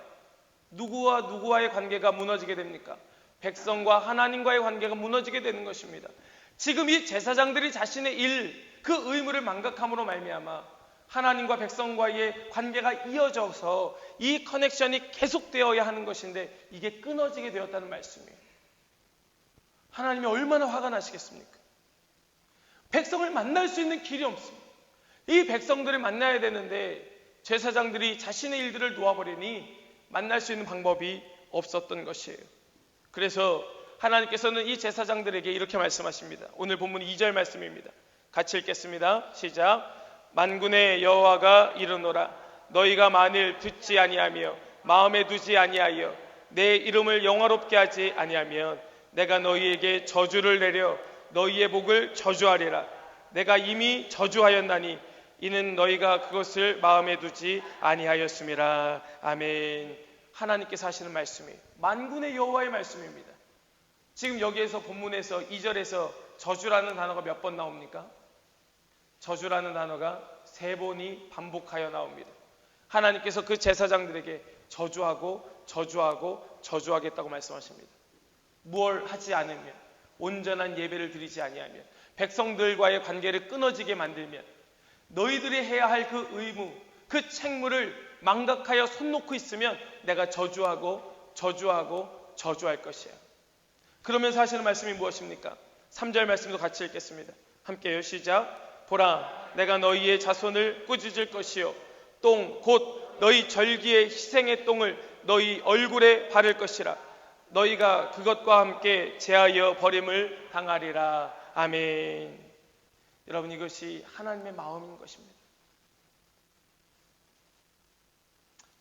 누구와의 관계가 무너지게 됩니까? 백성과 하나님과의 관계가 무너지게 되는 것입니다. 지금 이 제사장들이 자신의 일, 그 의무를 망각함으로 말미암아 하나님과 백성과의 관계가 이어져서 이 커넥션이 계속되어야 하는 것인데 이게 끊어지게 되었다는 말씀이에요. 하나님이 얼마나 화가 나시겠습니까? 백성을 만날 수 있는 길이 없습니다. 이 백성들을 만나야 되는데 제사장들이 자신의 일들을 놓아버리니 만날 수 있는 방법이 없었던 것이에요. 그래서 하나님께서는 이 제사장들에게 이렇게 말씀하십니다. 오늘 본문 2절 말씀입니다. 같이 읽겠습니다. 시작. 만군의 여호와가 이르노라. 너희가 만일 듣지 아니하며 마음에 두지 아니하여 내 이름을 영화롭게 하지 아니하면 내가 너희에게 저주를 내려 너희의 복을 저주하리라. 내가 이미 저주하였나니 이는 너희가 그것을 마음에 두지 아니하였음이라. 아멘. 하나님께서 하시는 말씀이 만군의 여호와의 말씀입니다. 지금 여기에서 본문에서 2절에서 저주라는 단어가 몇 번 나옵니까? 저주라는 단어가 3번이 반복하여 나옵니다. 하나님께서 그 제사장들에게 저주하겠다고 말씀하십니다. 무얼 하지 않으면, 온전한 예배를 드리지 아니하면, 백성들과의 관계를 끊어지게 만들면, 너희들이 해야 할 그 의무, 그 책무를 망각하여 손 놓고 있으면 내가 저주할 것이야. 그러면서 하시는 말씀이 무엇입니까? 3절 말씀도 같이 읽겠습니다. 함께요. 시작. 보라, 내가 너희의 자손을 꾸짖을 것이요 똥 곧 너희 절기의 희생의 똥을 너희 얼굴에 바를 것이라. 너희가 그것과 함께 제하여 버림을 당하리라. 아멘. 여러분, 이것이 하나님의 마음인 것입니다.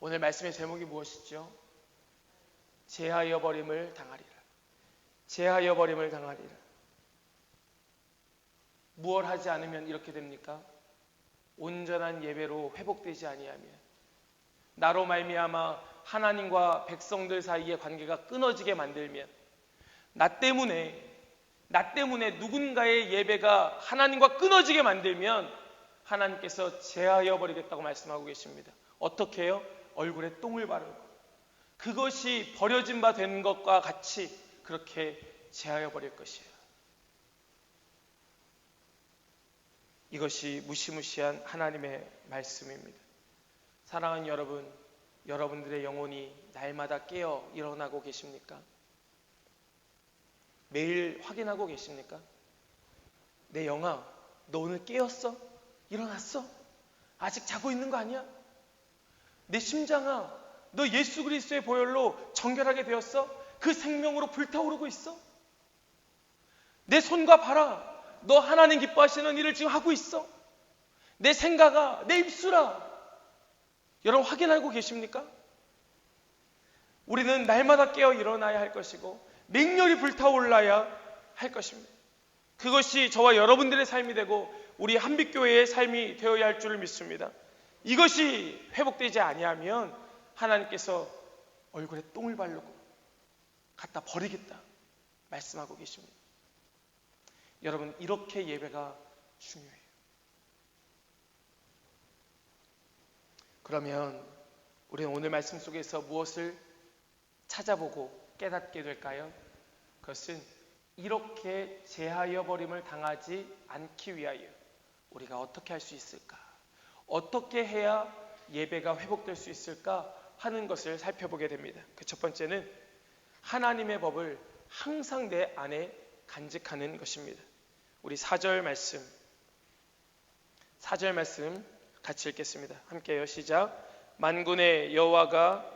오늘 말씀의 제목이 무엇이죠? 제하여 버림을 당하리라. 제하여 버림을 당하리라. 무엇 하지 않으면 이렇게 됩니까? 온전한 예배로 회복되지 아니하면, 나로 말미암아 하나님과 백성들 사이의 관계가 끊어지게 만들면, 나 때문에 누군가의 예배가 하나님과 끊어지게 만들면 하나님께서 제하여 버리겠다고 말씀하고 계십니다. 어떻게 해요? 얼굴에 똥을 바르고 그것이 버려진 바 된 것과 같이 그렇게 제하여 버릴 것이에요. 이것이 무시무시한 하나님의 말씀입니다. 사랑하는 여러분, 여러분들의 영혼이 날마다 깨어 일어나고 계십니까? 매일 확인하고 계십니까? 내 영아, 너 오늘 깨었어? 일어났어? 아직 자고 있는 거 아니야? 내 심장아, 너 예수 그리스도의 보혈로 정결하게 되었어? 그 생명으로 불타오르고 있어? 내 손과 발아, 너 하나님 기뻐하시는 일을 지금 하고 있어? 내 생각아, 내 입술아, 여러분 확인하고 계십니까? 우리는 날마다 깨어 일어나야 할 것이고 맹렬히 불타올라야 할 것입니다. 그것이 저와 여러분들의 삶이 되고 우리 한빛교회의 삶이 되어야 할 줄을 믿습니다. 이것이 회복되지 아니하면 하나님께서 얼굴에 똥을 바르고 갖다 버리겠다 말씀하고 계십니다. 여러분, 이렇게 예배가 중요해요. 그러면 우리는 오늘 말씀 속에서 무엇을 찾아보고 깨닫게 될까요? 그것은 이렇게 제하여 버림을 당하지 않기 위하여 우리가 어떻게 할 수 있을까? 어떻게 해야 예배가 회복될 수 있을까 하는 것을 살펴보게 됩니다. 그 첫 번째는 하나님의 법을 항상 내 안에 간직하는 것입니다. 우리 4절 말씀 같이 읽겠습니다. 함께요. 시작. 만군의 여호와가,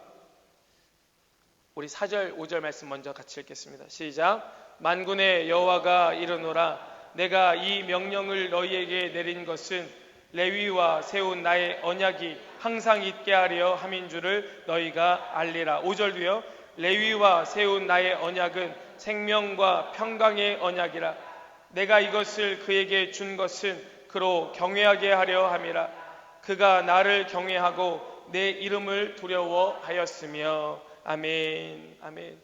우리 4절 5절 말씀 먼저 같이 읽겠습니다. 시작. 만군의 여호와가 이르노라. 내가 이 명령을 너희에게 내린 것은 레위와 세운 나의 언약이 항상 있게 하려 함인 줄을 너희가 알리라. 5절 뒤요. 레위와 세운 나의 언약은 생명과 평강의 언약이라. 내가 이것을 그에게 준 것은 그로 경외하게 하려 함이라. 그가 나를 경외하고 내 이름을 두려워하였으며. 아멘. 아멘.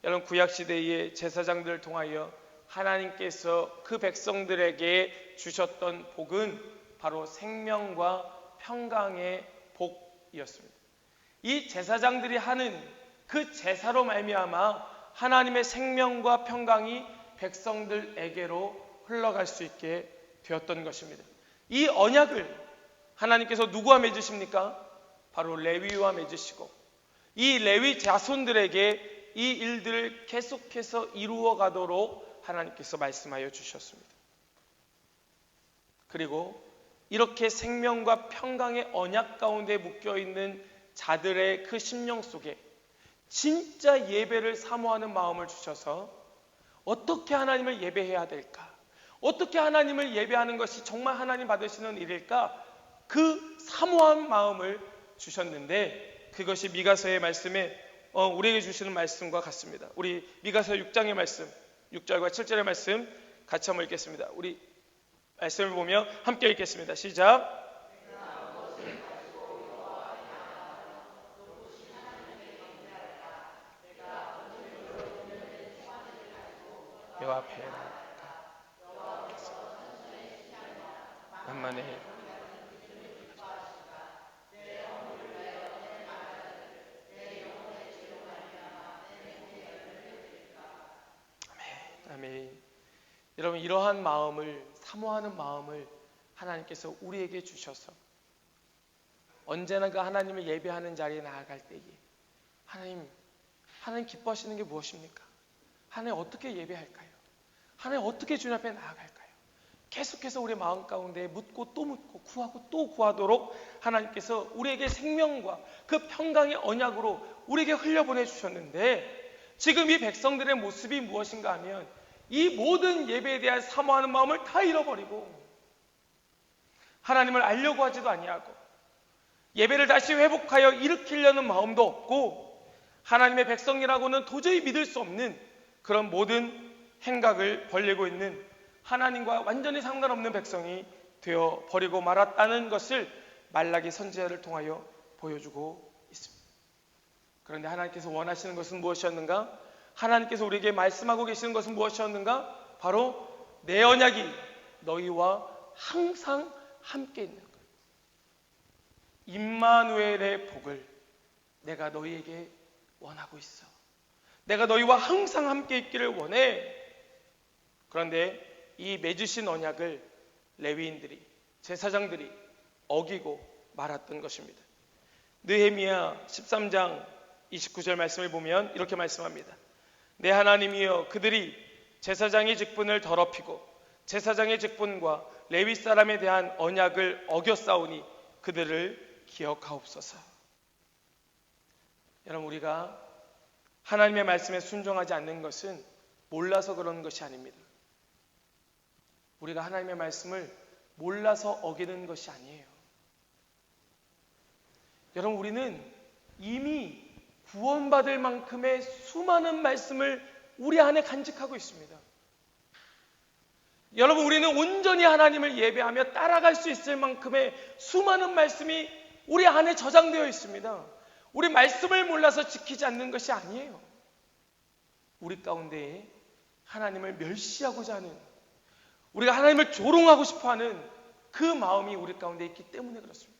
여러분, 구약시대의 제사장들을 통하여 하나님께서 그 백성들에게 주셨던 복은 바로 생명과 평강의 복이었습니다. 이 제사장들이 하는 그 제사로 말미암아 하나님의 생명과 평강이 백성들에게로 흘러갈 수 있게 되었던 것입니다. 이 언약을 하나님께서 누구와 맺으십니까? 바로 레위와 맺으시고 이 레위 자손들에게 이 일들을 계속해서 이루어 가도록 하나님께서 말씀하여 주셨습니다. 그리고 이렇게 생명과 평강의 언약 가운데 묶여있는 자들의 그 심령 속에 진짜 예배를 사모하는 마음을 주셔서 어떻게 하나님을 예배해야 될까? 어떻게 하나님을 예배하는 것이 정말 하나님 받으시는 일일까? 그 사모한 마음을 주셨는데 그것이 미가서의 말씀에 우리에게 주시는 말씀과 같습니다. 우리 미가서 6장의 말씀 6절과 7절의 말씀 같이 한번 읽겠습니다. 우리 말씀을 보며 함께 읽겠습니다. 시작. 여호와 앞에 만만해 아멘. 여러분, 이러한 마음을 사모하는 마음을 하나님께서 우리에게 주셔서 언제나 그 하나님을 예배하는 자리에 나아갈 때에 하나님 기뻐하시는 게 무엇입니까? 하나님 어떻게 예배할까요? 하나님 어떻게 주님 앞에 나아갈까요? 계속해서 우리 마음 가운데 묻고 또 묻고 구하고 또 구하도록 하나님께서 우리에게 생명과 그 평강의 언약으로 우리에게 흘려보내 주셨는데 지금 이 백성들의 모습이 무엇인가 하면 이 모든 예배에 대한 사모하는 마음을 다 잃어버리고 하나님을 알려고 하지도 아니하고 예배를 다시 회복하여 일으키려는 마음도 없고 하나님의 백성이라고는 도저히 믿을 수 없는 그런 모든 행각을 벌리고 있는 하나님과 완전히 상관없는 백성이 되어 버리고 말았다는 것을 말라기 선지자를 통하여 보여주고 있습니다. 그런데 하나님께서 원하시는 것은 무엇이었는가? 하나님께서 우리에게 말씀하고 계시는 것은 무엇이었는가? 바로 내 언약이 너희와 항상 함께 있는 것. 임마누엘의 복을 내가 너희에게 원하고 있어. 내가 너희와 항상 함께 있기를 원해. 그런데 이 맺으신 언약을 레위인들이 제사장들이 어기고 말았던 것입니다. 느헤미야 13장 29절 말씀을 보면 이렇게 말씀합니다. 내 하나님이여 그들이 제사장의 직분을 더럽히고 제사장의 직분과 레위 사람에 대한 언약을 어겼사오니 그들을 기억하옵소서. 여러분, 우리가 하나님의 말씀에 순종하지 않는 것은 몰라서 그런 것이 아닙니다. 우리가 하나님의 말씀을 몰라서 어기는 것이 아니에요. 여러분, 우리는 이미 구원받을 만큼의 수많은 말씀을 우리 안에 간직하고 있습니다. 여러분, 우리는 온전히 하나님을 예배하며 따라갈 수 있을 만큼의 수많은 말씀이 우리 안에 저장되어 있습니다. 우리 말씀을 몰라서 지키지 않는 것이 아니에요. 우리 가운데에 하나님을 멸시하고자 하는, 우리가 하나님을 조롱하고 싶어하는 그 마음이 우리 가운데 있기 때문에 그렇습니다.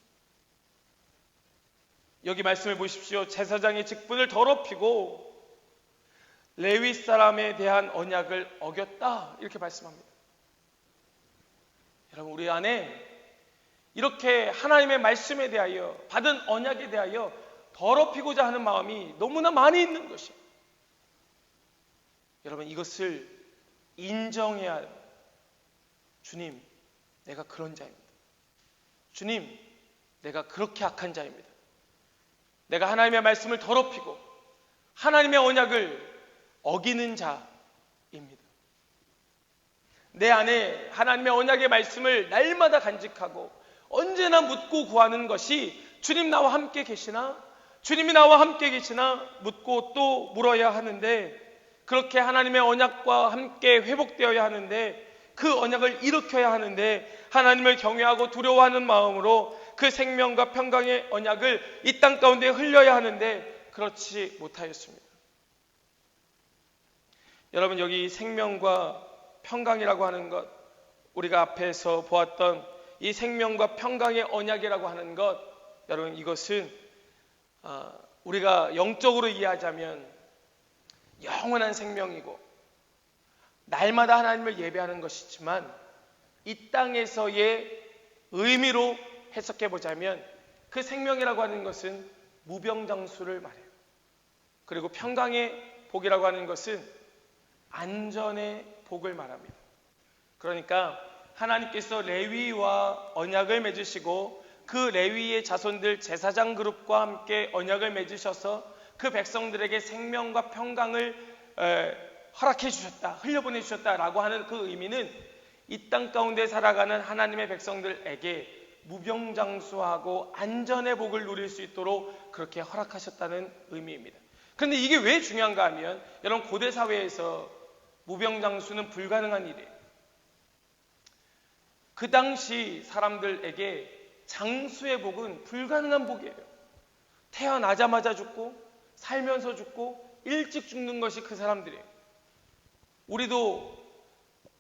여기 말씀을 보십시오. 제사장의 직분을 더럽히고 레위 사람에 대한 언약을 어겼다, 이렇게 말씀합니다. 여러분, 우리 안에 이렇게 하나님의 말씀에 대하여 받은 언약에 대하여 더럽히고자 하는 마음이 너무나 많이 있는 것이에요. 여러분, 이것을 인정해야 합니다. 주님, 내가 그런 자입니다. 주님, 내가 그렇게 악한 자입니다. 내가 하나님의 말씀을 더럽히고 하나님의 언약을 어기는 자입니다. 내 안에 하나님의 언약의 말씀을 날마다 간직하고 언제나 묻고 구하는 것이 주님 나와 함께 계시나? 주님이 나와 함께 계시나? 묻고 또 물어야 하는데, 그렇게 하나님의 언약과 함께 회복되어야 하는데, 그 언약을 일으켜야 하는데, 하나님을 경외하고 두려워하는 마음으로 그 생명과 평강의 언약을 이 땅 가운데 흘려야 하는데 그렇지 못하였습니다. 여러분, 여기 생명과 평강이라고 하는 것, 우리가 앞에서 보았던 이 생명과 평강의 언약이라고 하는 것, 여러분, 이것은 우리가 영적으로 이해하자면 영원한 생명이고 날마다 하나님을 예배하는 것이지만 이 땅에서의 의미로 해석해 보자면 그 생명이라고 하는 것은 무병장수를 말해요. 그리고 평강의 복이라고 하는 것은 안전의 복을 말합니다. 그러니까 하나님께서 레위와 언약을 맺으시고 그 레위의 자손들 제사장 그룹과 함께 언약을 맺으셔서 그 백성들에게 생명과 평강을 허락해 주셨다, 흘려보내 주셨다라고 하는 그 의미는 이 땅 가운데 살아가는 하나님의 백성들에게 무병장수하고 안전의 복을 누릴 수 있도록 그렇게 허락하셨다는 의미입니다. 그런데 이게 왜 중요한가 하면 여러분, 고대 사회에서 무병장수는 불가능한 일이에요. 그 당시 사람들에게 장수의 복은 불가능한 복이에요. 태어나자마자 죽고 살면서 죽고 일찍 죽는 것이 그 사람들이에요. 우리도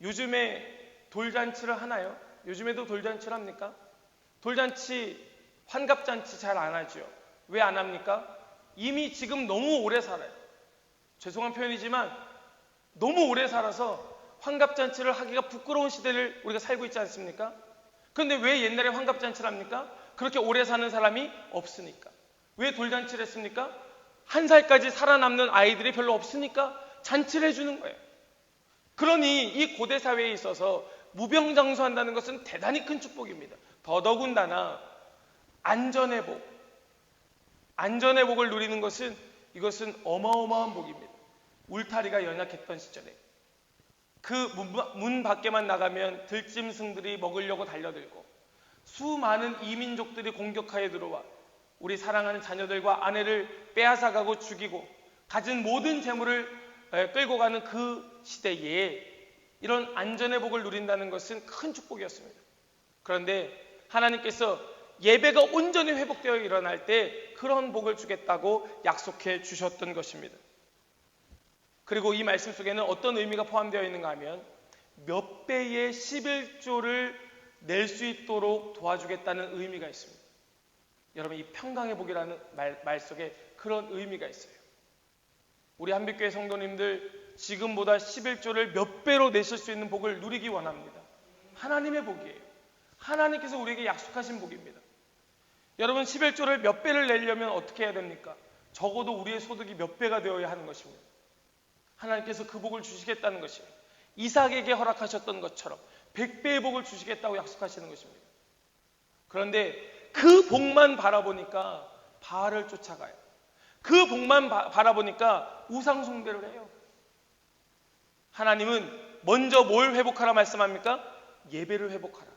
요즘에 돌잔치를 하나요? 요즘에도 돌잔치를 합니까? 돌잔치, 환갑잔치 잘 안 하죠. 왜 안 합니까? 이미 지금 너무 오래 살아요. 죄송한 표현이지만 너무 오래 살아서 환갑잔치를 하기가 부끄러운 시대를 우리가 살고 있지 않습니까? 그런데 왜 옛날에 환갑잔치를 합니까? 그렇게 오래 사는 사람이 없으니까. 왜 돌잔치를 했습니까? 1살까지 살아남는 아이들이 별로 없으니까 잔치를 해주는 거예요. 그러니 이 고대 사회에 있어서 무병장수한다는 것은 대단히 큰 축복입니다. 더더군다나 안전의 복, 안전의 복을 누리는 것은 이것은 어마어마한 복입니다. 울타리가 연약했던 시절에 그 문 밖에만 나가면 들짐승들이 먹으려고 달려들고 수많은 이민족들이 공격하여 들어와 우리 사랑하는 자녀들과 아내를 빼앗아가고 죽이고 가진 모든 재물을 끌고 가는 그 시대에 이런 안전의 복을 누린다는 것은 큰 축복이었습니다. 그런데 하나님께서 예배가 온전히 회복되어 일어날 때 그런 복을 주겠다고 약속해 주셨던 것입니다. 그리고 이 말씀 속에는 어떤 의미가 포함되어 있는가 하면 몇 배의 11조를 낼 수 있도록 도와주겠다는 의미가 있습니다. 여러분, 이 평강의 복이라는 말 속에 그런 의미가 있어요. 우리 한빛교회 성도님들 지금보다 11조를 몇 배로 내실 수 있는 복을 누리기 원합니다. 하나님의 복이에요. 하나님께서 우리에게 약속하신 복입니다. 여러분, 11조를 몇 배를 내려면 어떻게 해야 됩니까? 적어도 우리의 소득이 몇 배가 되어야 하는 것입니다. 하나님께서 그 복을 주시겠다는 것입니다. 이삭에게 허락하셨던 것처럼 100배의 복을 주시겠다고 약속하시는 것입니다. 그런데 그 복만 바라보니까 바알을 쫓아가요. 그 복만 바라보니까 우상 숭배를 해요. 하나님은 먼저 뭘 회복하라 말씀합니까? 예배를 회복하라.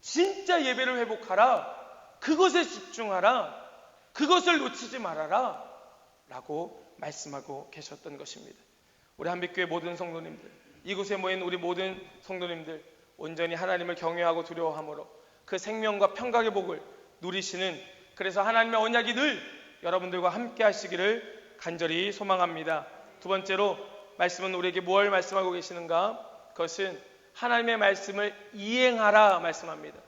진짜 예배를 회복하라. 그것에 집중하라. 그것을 놓치지 말아라 라고 말씀하고 계셨던 것입니다. 우리 한빛교회 모든 성도님들, 이곳에 모인 우리 모든 성도님들 온전히 하나님을 경외하고 두려워함으로 그 생명과 평강의 복을 누리시는, 그래서 하나님의 언약이 늘 여러분들과 함께 하시기를 간절히 소망합니다. 두 번째로 말씀은 우리에게 무엇을 말씀하고 계시는가? 그것은 하나님의 말씀을 이행하라 말씀합니다.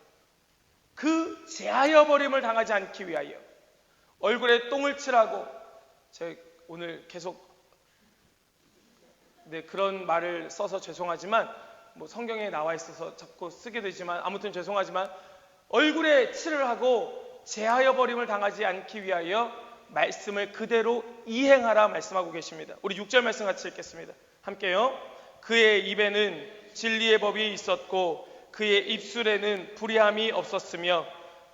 그 제하여 버림을 당하지 않기 위하여 얼굴에 똥을 칠하고, 제가 오늘 계속 그런 말을 써서 죄송하지만 성경에 나와 있어서 자꾸 쓰게 되지만 아무튼 죄송하지만 얼굴에 칠을 하고 제하여 버림을 당하지 않기 위하여 말씀을 그대로 이행하라 말씀하고 계십니다. 우리 6절 말씀 같이 읽겠습니다. 함께요. 그의 입에는 진리의 법이 있었고 그의 입술에는 불의함이 없었으며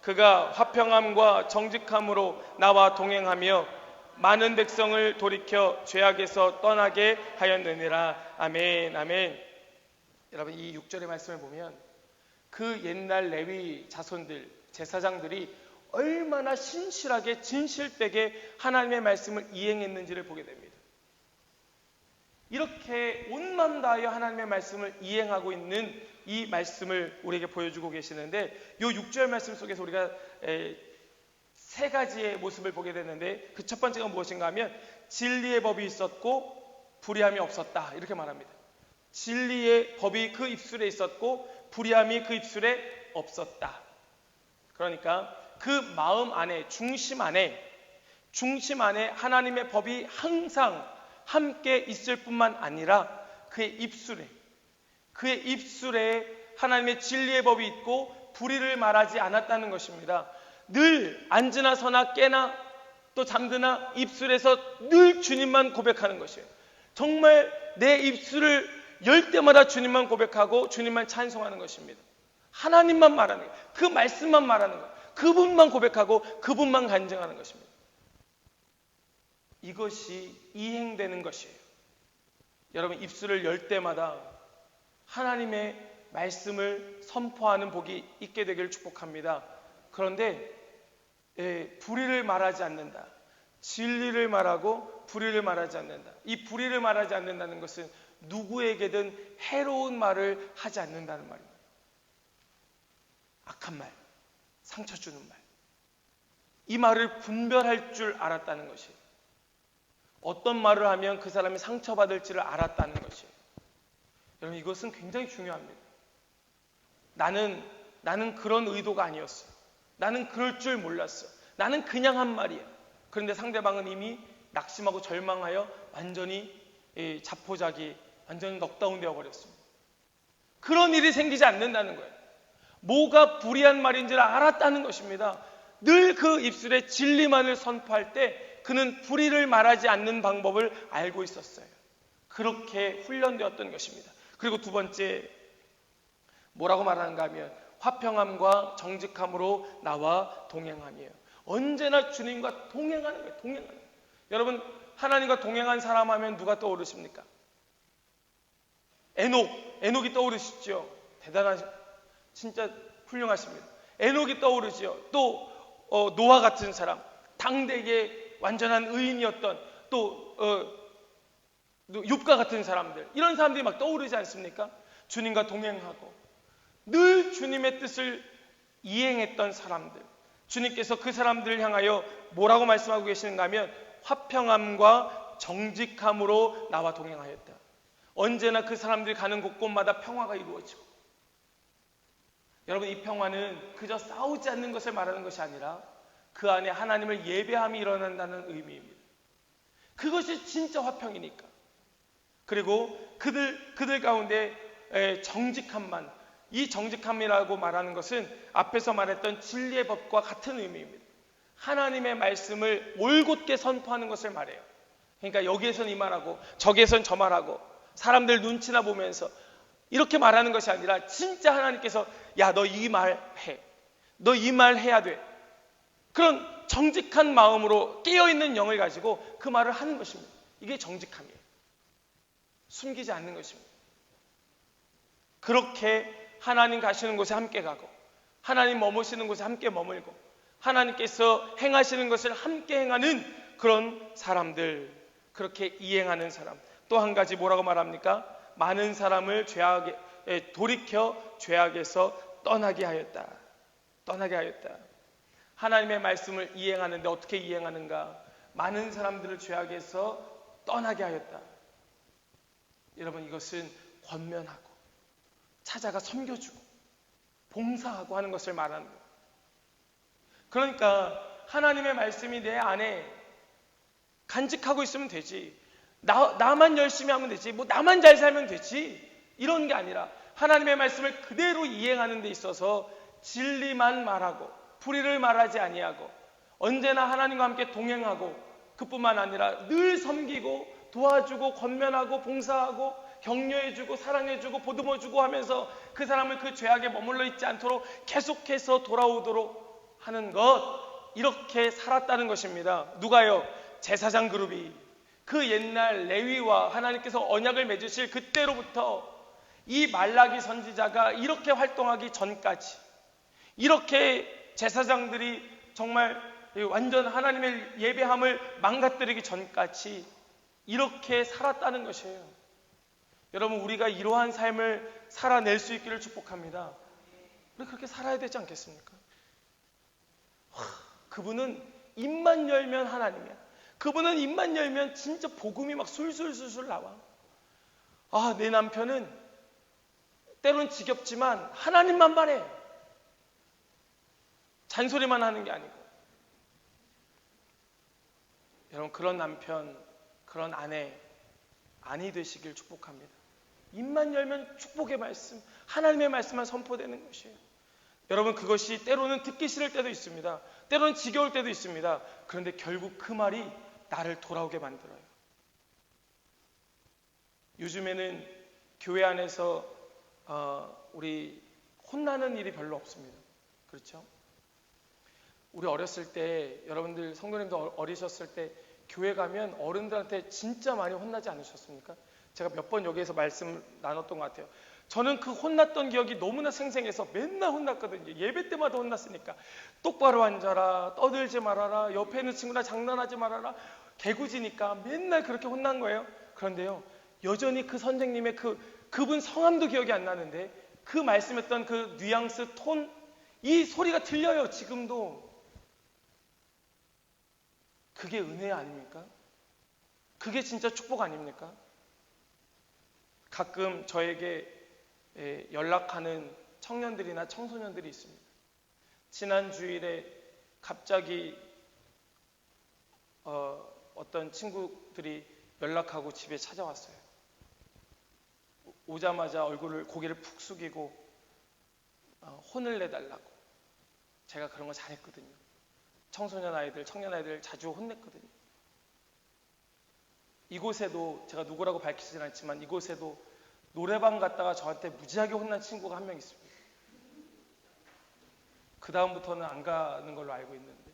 그가 화평함과 정직함으로 나와 동행하며 많은 백성을 돌이켜 죄악에서 떠나게 하였느니라. 아멘, 아멘. 여러분, 이 6절의 말씀을 보면 그 옛날 레위 자손들, 제사장들이 얼마나 신실하게 진실되게 하나님의 말씀을 이행했는지를 보게 됩니다. 이렇게 온 마음 다하여 하나님의 말씀을 이행하고 있는 이 말씀을 우리에게 보여주고 계시는데, 이 6절 말씀 속에서 우리가 세 가지의 모습을 보게 되는데, 그 첫 번째가 무엇인가 하면 진리의 법이 있었고 불의함이 없었다 이렇게 말합니다. 진리의 법이 그 입술에 있었고 불의함이 그 입술에 없었다. 그러니까 그 마음 안에, 중심 안에 하나님의 법이 항상 함께 있을 뿐만 아니라 그의 입술에 하나님의 진리의 법이 있고 불의를 말하지 않았다는 것입니다. 늘 앉으나 서나 깨나 또 잠드나 입술에서 늘 주님만 고백하는 것이에요. 정말 내 입술을 열 때마다 주님만 고백하고 주님만 찬송하는 것입니다. 하나님만 말하는 거예요. 그 말씀만 말하는 거예요. 그분만 고백하고 그분만 간증하는 것입니다. 이것이 이행되는 것이에요. 여러분, 입술을 열 때마다 하나님의 말씀을 선포하는 복이 있게 되기를 축복합니다. 그런데 불의를 말하지 않는다. 진리를 말하고 불의를 말하지 않는다. 이 불의를 말하지 않는다는 것은 누구에게든 해로운 말을 하지 않는다는 말입니다. 악한 말, 상처 주는 말, 이 말을 분별할 줄 알았다는 것이에요. 어떤 말을 하면 그 사람이 상처받을지를 알았다는 것이에요. 여러분, 이것은 굉장히 중요합니다. 나는 그런 의도가 아니었어. 나는 그럴 줄 몰랐어. 나는 그냥 한 말이야. 그런데 상대방은 이미 낙심하고 절망하여 완전히 자포자기, 완전히 넉다운 되어 버렸습니다. 그런 일이 생기지 않는다는 거예요. 뭐가 불의한 말인지를 알았다는 것입니다. 늘 그 입술에 진리만을 선포할 때 그는 불의를 말하지 않는 방법을 알고 있었어요. 그렇게 훈련되었던 것입니다. 그리고 두 번째, 뭐라고 말하는가 하면 화평함과 정직함으로 나와 동행함이에요. 언제나 주님과 동행하는 거예요. 동행하는 거예요. 여러분, 하나님과 동행한 사람 하면 누가 떠오르십니까? 에녹이 떠오르시죠. 진짜 훌륭하십니다. 에녹이 떠오르죠. 또 노아 같은 사람, 당대의 완전한 의인이었던 또 욥과 같은 사람들, 이런 사람들이 막 떠오르지 않습니까? 주님과 동행하고 늘 주님의 뜻을 이행했던 사람들, 주님께서 그 사람들을 향하여 뭐라고 말씀하고 계시는가 하면 화평함과 정직함으로 나와 동행하였다. 언제나 그 사람들이 가는 곳곳마다 평화가 이루어지고, 여러분, 이 평화는 그저 싸우지 않는 것을 말하는 것이 아니라 그 안에 하나님을 예배함이 일어난다는 의미입니다. 그것이 진짜 화평이니까. 그리고 그들 가운데 정직함만, 이 정직함이라고 말하는 것은 앞에서 말했던 진리의 법과 같은 의미입니다. 하나님의 말씀을 올곧게 선포하는 것을 말해요. 그러니까 여기에선 이 말하고 저기에선 저 말하고 사람들 눈치나 보면서 이렇게 말하는 것이 아니라 진짜 하나님께서 야, 너 이 말 해. 너 이 말 해야 돼. 그런 정직한 마음으로 깨어있는 영을 가지고 그 말을 하는 것입니다. 이게 정직함이에요. 숨기지 않는 것입니다. 그렇게 하나님 가시는 곳에 함께 가고 하나님 머무시는 곳에 함께 머물고 하나님께서 행하시는 것을 함께 행하는 그런 사람들, 그렇게 이행하는 사람. 또 한 가지 뭐라고 말합니까? 많은 사람을 돌이켜 죄악에서 떠나게 하였다. 떠나게 하였다. 하나님의 말씀을 이행하는데 어떻게 이행하는가? 많은 사람들을 죄악에서 떠나게 하였다. 여러분, 이것은 권면하고 찾아가 섬겨주고 봉사하고 하는 것을 말하는 거예요. 그러니까 하나님의 말씀이 내 안에 간직하고 있으면 되지. 나만 열심히 하면 되지. 뭐 나만 잘 살면 되지. 이런 게 아니라 하나님의 말씀을 그대로 이행하는 데 있어서 진리만 말하고 불의를 말하지 아니하고 언제나 하나님과 함께 동행하고 그뿐만 아니라 늘 섬기고 도와주고 권면하고 봉사하고 격려해주고 사랑해주고 보듬어주고 하면서 그 사람을 그 죄악에 머물러 있지 않도록 계속해서 돌아오도록 하는 것, 이렇게 살았다는 것입니다. 누가요? 제사장 그룹이 그 옛날 레위와 하나님께서 언약을 맺으실 그때로부터 이 말라기 선지자가 이렇게 활동하기 전까지, 이렇게 제사장들이 정말 완전 하나님의 예배함을 망가뜨리기 전까지 이렇게 살았다는 것이에요. 여러분, 우리가 이러한 삶을 살아낼 수 있기를 축복합니다. 우리 그렇게 살아야 되지 않겠습니까? 그분은 입만 열면 하나님이야. 그분은 입만 열면 진짜 복음이 막 술술술술 나와. 아, 내 남편은 때로는 지겹지만 하나님만 말해. 잔소리만 하는 게 아니고. 여러분, 그런 남편, 그런 아내 아니 되시길 축복합니다. 입만 열면 축복의 말씀, 하나님의 말씀만 선포되는 것이에요. 여러분, 그것이 때로는 듣기 싫을 때도 있습니다. 때로는 지겨울 때도 있습니다. 그런데 결국 그 말이 나를 돌아오게 만들어요. 요즘에는 교회 안에서 우리 혼나는 일이 별로 없습니다. 그렇죠? 우리 어렸을 때, 여러분들 성도님도 어리셨을 때 교회 가면 어른들한테 진짜 많이 혼나지 않으셨습니까? 제가 몇 번 여기에서 말씀 나눴던 것 같아요. 저는 그 혼났던 기억이 너무나 생생해서 맨날 혼났거든요. 예배 때마다 혼났으니까. 똑바로 앉아라, 떠들지 말아라, 옆에 있는 친구랑 장난하지 말아라, 개구지니까 맨날 그렇게 혼난 거예요. 그런데요, 여전히 그 선생님의 그분 성함도 기억이 안 나는데 그 말씀했던 그 뉘앙스, 톤, 이 소리가 들려요. 지금도. 그게 은혜 아닙니까? 그게 진짜 축복 아닙니까? 가끔 저에게 연락하는 청년들이나 청소년들이 있습니다. 지난 주일에 갑자기 어떤 친구들이 연락하고 집에 찾아왔어요. 오자마자 고개를 푹 숙이고 혼을 내달라고. 제가 그런 거 잘했거든요. 청소년 아이들, 청년 아이들 자주 혼냈거든요. 이곳에도, 제가 누구라고 밝히진 않지만 이곳에도 노래방 갔다가 저한테 무지하게 혼난 친구가 한 명 있습니다. 그 다음부터는 안 가는 걸로 알고 있는데,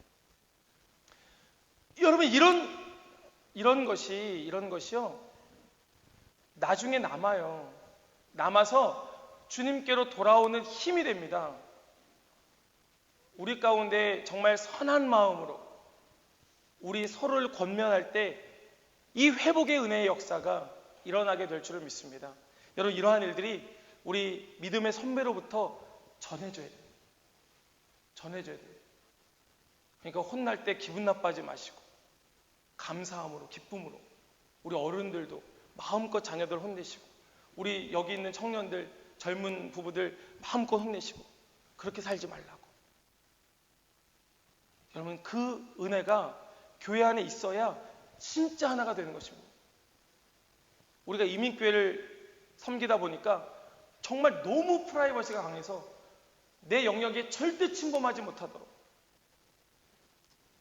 여러분, 이런 것이요, 나중에 남아요. 남아서 주님께로 돌아오는 힘이 됩니다. 우리 가운데 정말 선한 마음으로 우리 서로를 권면할 때 이 회복의 은혜의 역사가 일어나게 될 줄을 믿습니다. 여러분, 이러한 일들이 우리 믿음의 선배로부터 전해줘야 돼요. 전해줘야 돼요. 그러니까 혼날 때 기분 나빠하지 마시고 감사함으로, 기쁨으로, 우리 어른들도 마음껏 자녀들 혼내시고, 우리 여기 있는 청년들, 젊은 부부들 마음껏 혼내시고, 그렇게 살지 말라고. 여러분, 그 은혜가 교회 안에 있어야 진짜 하나가 되는 것입니다. 우리가 이민교회를 섬기다 보니까 정말 너무 프라이버시가 강해서 내 영역에 절대 침범하지 못하도록,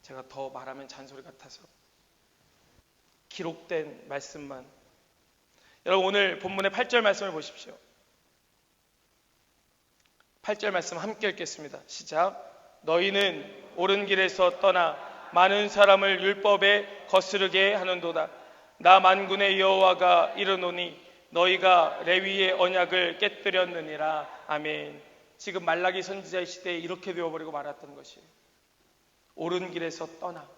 제가 더 말하면 잔소리 같아서 기록된 말씀만. 여러분, 오늘 본문의 8절 말씀을 보십시오. 8절 말씀 함께 읽겠습니다. 시작. 너희는 옳은 길에서 떠나 많은 사람을 율법에 거스르게 하는도다. 나 만군의 여호와가 이르노니 너희가 레위의 언약을 깨뜨렸느니라. 아멘. 지금 말라기 선지자의 시대에 이렇게 되어버리고 말았던 것이에요. 옳은 길에서 떠나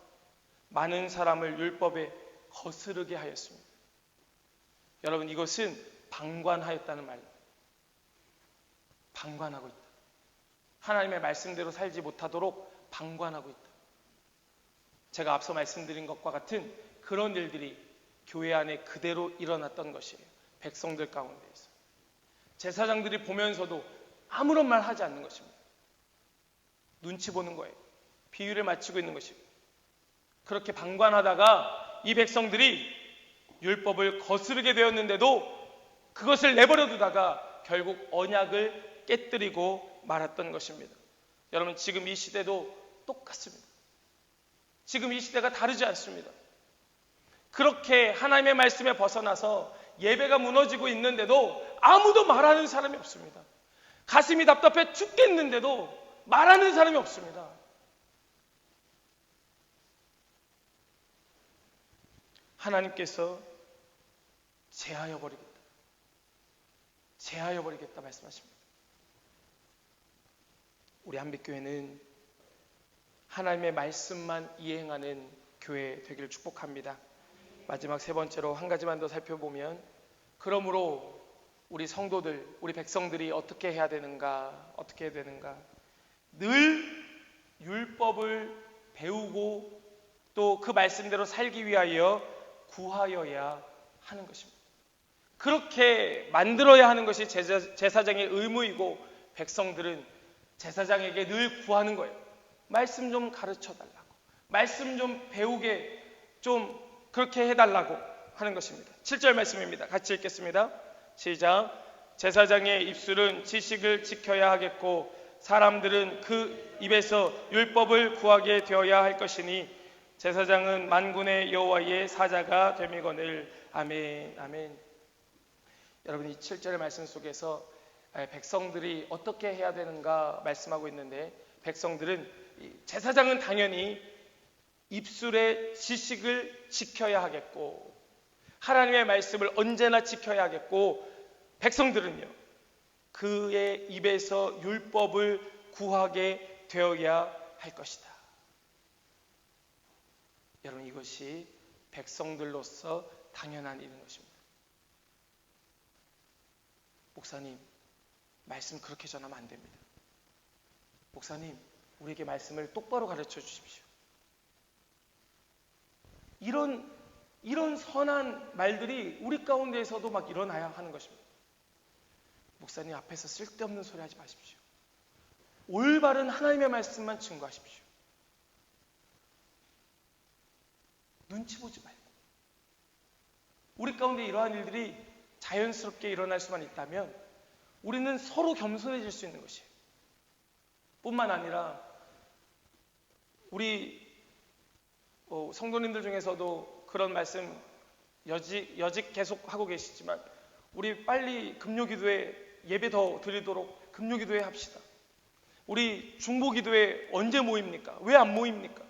많은 사람을 율법에 거스르게 하였습니다. 여러분, 이것은 방관하였다는 말입니다. 방관하고 있다. 하나님의 말씀대로 살지 못하도록 방관하고 있다. 제가 앞서 말씀드린 것과 같은 그런 일들이 교회 안에 그대로 일어났던 것이에요. 백성들 가운데에서. 제사장들이 보면서도 아무런 말 하지 않는 것입니다. 눈치 보는 거예요. 비유를 맞추고 있는 것입니다. 그렇게 방관하다가 이 백성들이 율법을 거스르게 되었는데도 그것을 내버려 두다가 결국 언약을 깨뜨리고 말았던 것입니다. 여러분, 지금 이 시대도 똑같습니다. 지금 이 시대가 다르지 않습니다. 그렇게 하나님의 말씀에 벗어나서 예배가 무너지고 있는데도 아무도 말하는 사람이 없습니다. 가슴이 답답해 죽겠는데도 말하는 사람이 없습니다. 하나님께서 제하여 버리겠다 말씀하십니다. 우리 한빛교회는 하나님의 말씀만 이행하는 교회 되기를 축복합니다. 마지막 세 번째로 한 가지만 더 살펴보면, 그러므로 우리 성도들, 우리 백성들이 어떻게 해야 되는가? 늘 율법을 배우고 또 그 말씀대로 살기 위하여 구하여야 하는 것입니다. 그렇게 만들어야 하는 것이 제사장의 의무이고, 백성들은 제사장에게 늘 구하는 거예요. 말씀 좀 가르쳐 달라고, 말씀 좀 배우게 좀 그렇게 해달라고. 하는 것입니다. 7절 말씀입니다. 같이 읽겠습니다. 시작. 제사장의 입술은 지식을 지켜야 하겠고 사람들은 그 입에서 율법을 구하게 되어야 할 것이니 제사장은 만군의 여호와의 사자가 됨이거늘. 아멘. 아멘. 여러분, 이 7절의 말씀 속에서 백성들이 어떻게 해야 되는가 말씀하고 있는데, 백성들은, 제사장은 당연히 입술의 지식을 지켜야 하겠고 하나님의 말씀을 언제나 지켜야 하겠고, 백성들은요 그의 입에서 율법을 구하게 되어야 할 것이다. 여러분, 이것이 백성들로서 당연한 일인 것입니다. 목사님, 말씀 그렇게 전하면 안 됩니다. 목사님, 우리에게 말씀을 똑바로 가르쳐 주십시오. 이런 선한 말들이 우리 가운데에서도 막 일어나야 하는 것입니다. 목사님 앞에서 쓸데없는 소리 하지 마십시오. 올바른 하나님의 말씀만 증거하십시오. 눈치 보지 말고. 우리 가운데 이러한 일들이 자연스럽게 일어날 수만 있다면 우리는 서로 겸손해질 수 있는 것이에요. 뿐만 아니라 우리 성도님들 중에서도 그런 말씀 여직 계속 하고 계시지만, 우리 빨리 금요기도회 예배 더 드리도록 금요기도회 합시다. 우리 중보기도회 언제 모입니까? 왜 안 모입니까?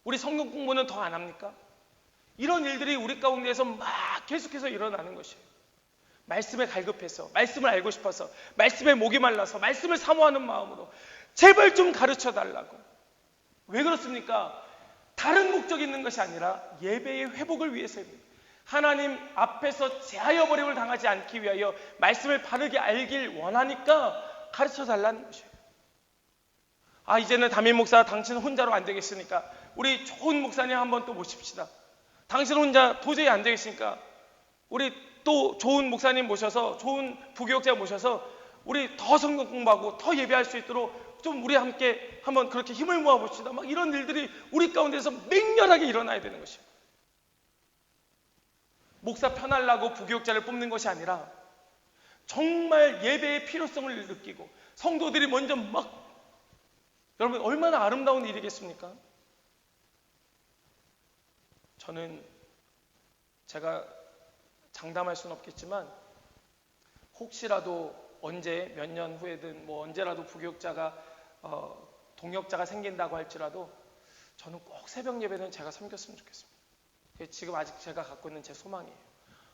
우리 성경 공부는 더 안 합니까? 이런 일들이 우리 가운데에서 막 계속해서 일어나는 것이에요. 말씀에 갈급해서, 말씀을 알고 싶어서, 말씀에 목이 말라서, 말씀을 사모하는 마음으로 제발 좀 가르쳐 달라고. 왜 그렇습니까? 다른 목적이 있는 것이 아니라 예배의 회복을 위해서입니다. 하나님 앞에서 제하여 버림을 당하지 않기 위하여 말씀을 바르게 알길 원하니까 가르쳐 달라는 것이에요. 이제는 담임 목사 당신 혼자로 안 되겠으니까 우리 좋은 목사님 한번 또 모십시다. 당신 혼자 도저히 안 되겠으니까 우리 또 좋은 목사님 모셔서, 좋은 부교육자 모셔서 우리 더 성경 공부하고 더 예배할 수 있도록 좀 우리 함께 한번 그렇게 힘을 모아봅시다. 막 이런 일들이 우리 가운데서 맹렬하게 일어나야 되는 것이에요. 목사 편하려고 부교육자를 뽑는 것이 아니라 정말 예배의 필요성을 느끼고 성도들이 먼저 여러분, 얼마나 아름다운 일이겠습니까? 저는 제가 장담할 수는 없겠지만 혹시라도 언제 몇 년 후에든 언제라도 부교육자가 동역자가 생긴다고 할지라도 저는 꼭 새벽 예배는 제가 섬겼으면 좋겠습니다. 지금 아직 제가 갖고 있는 제 소망이에요.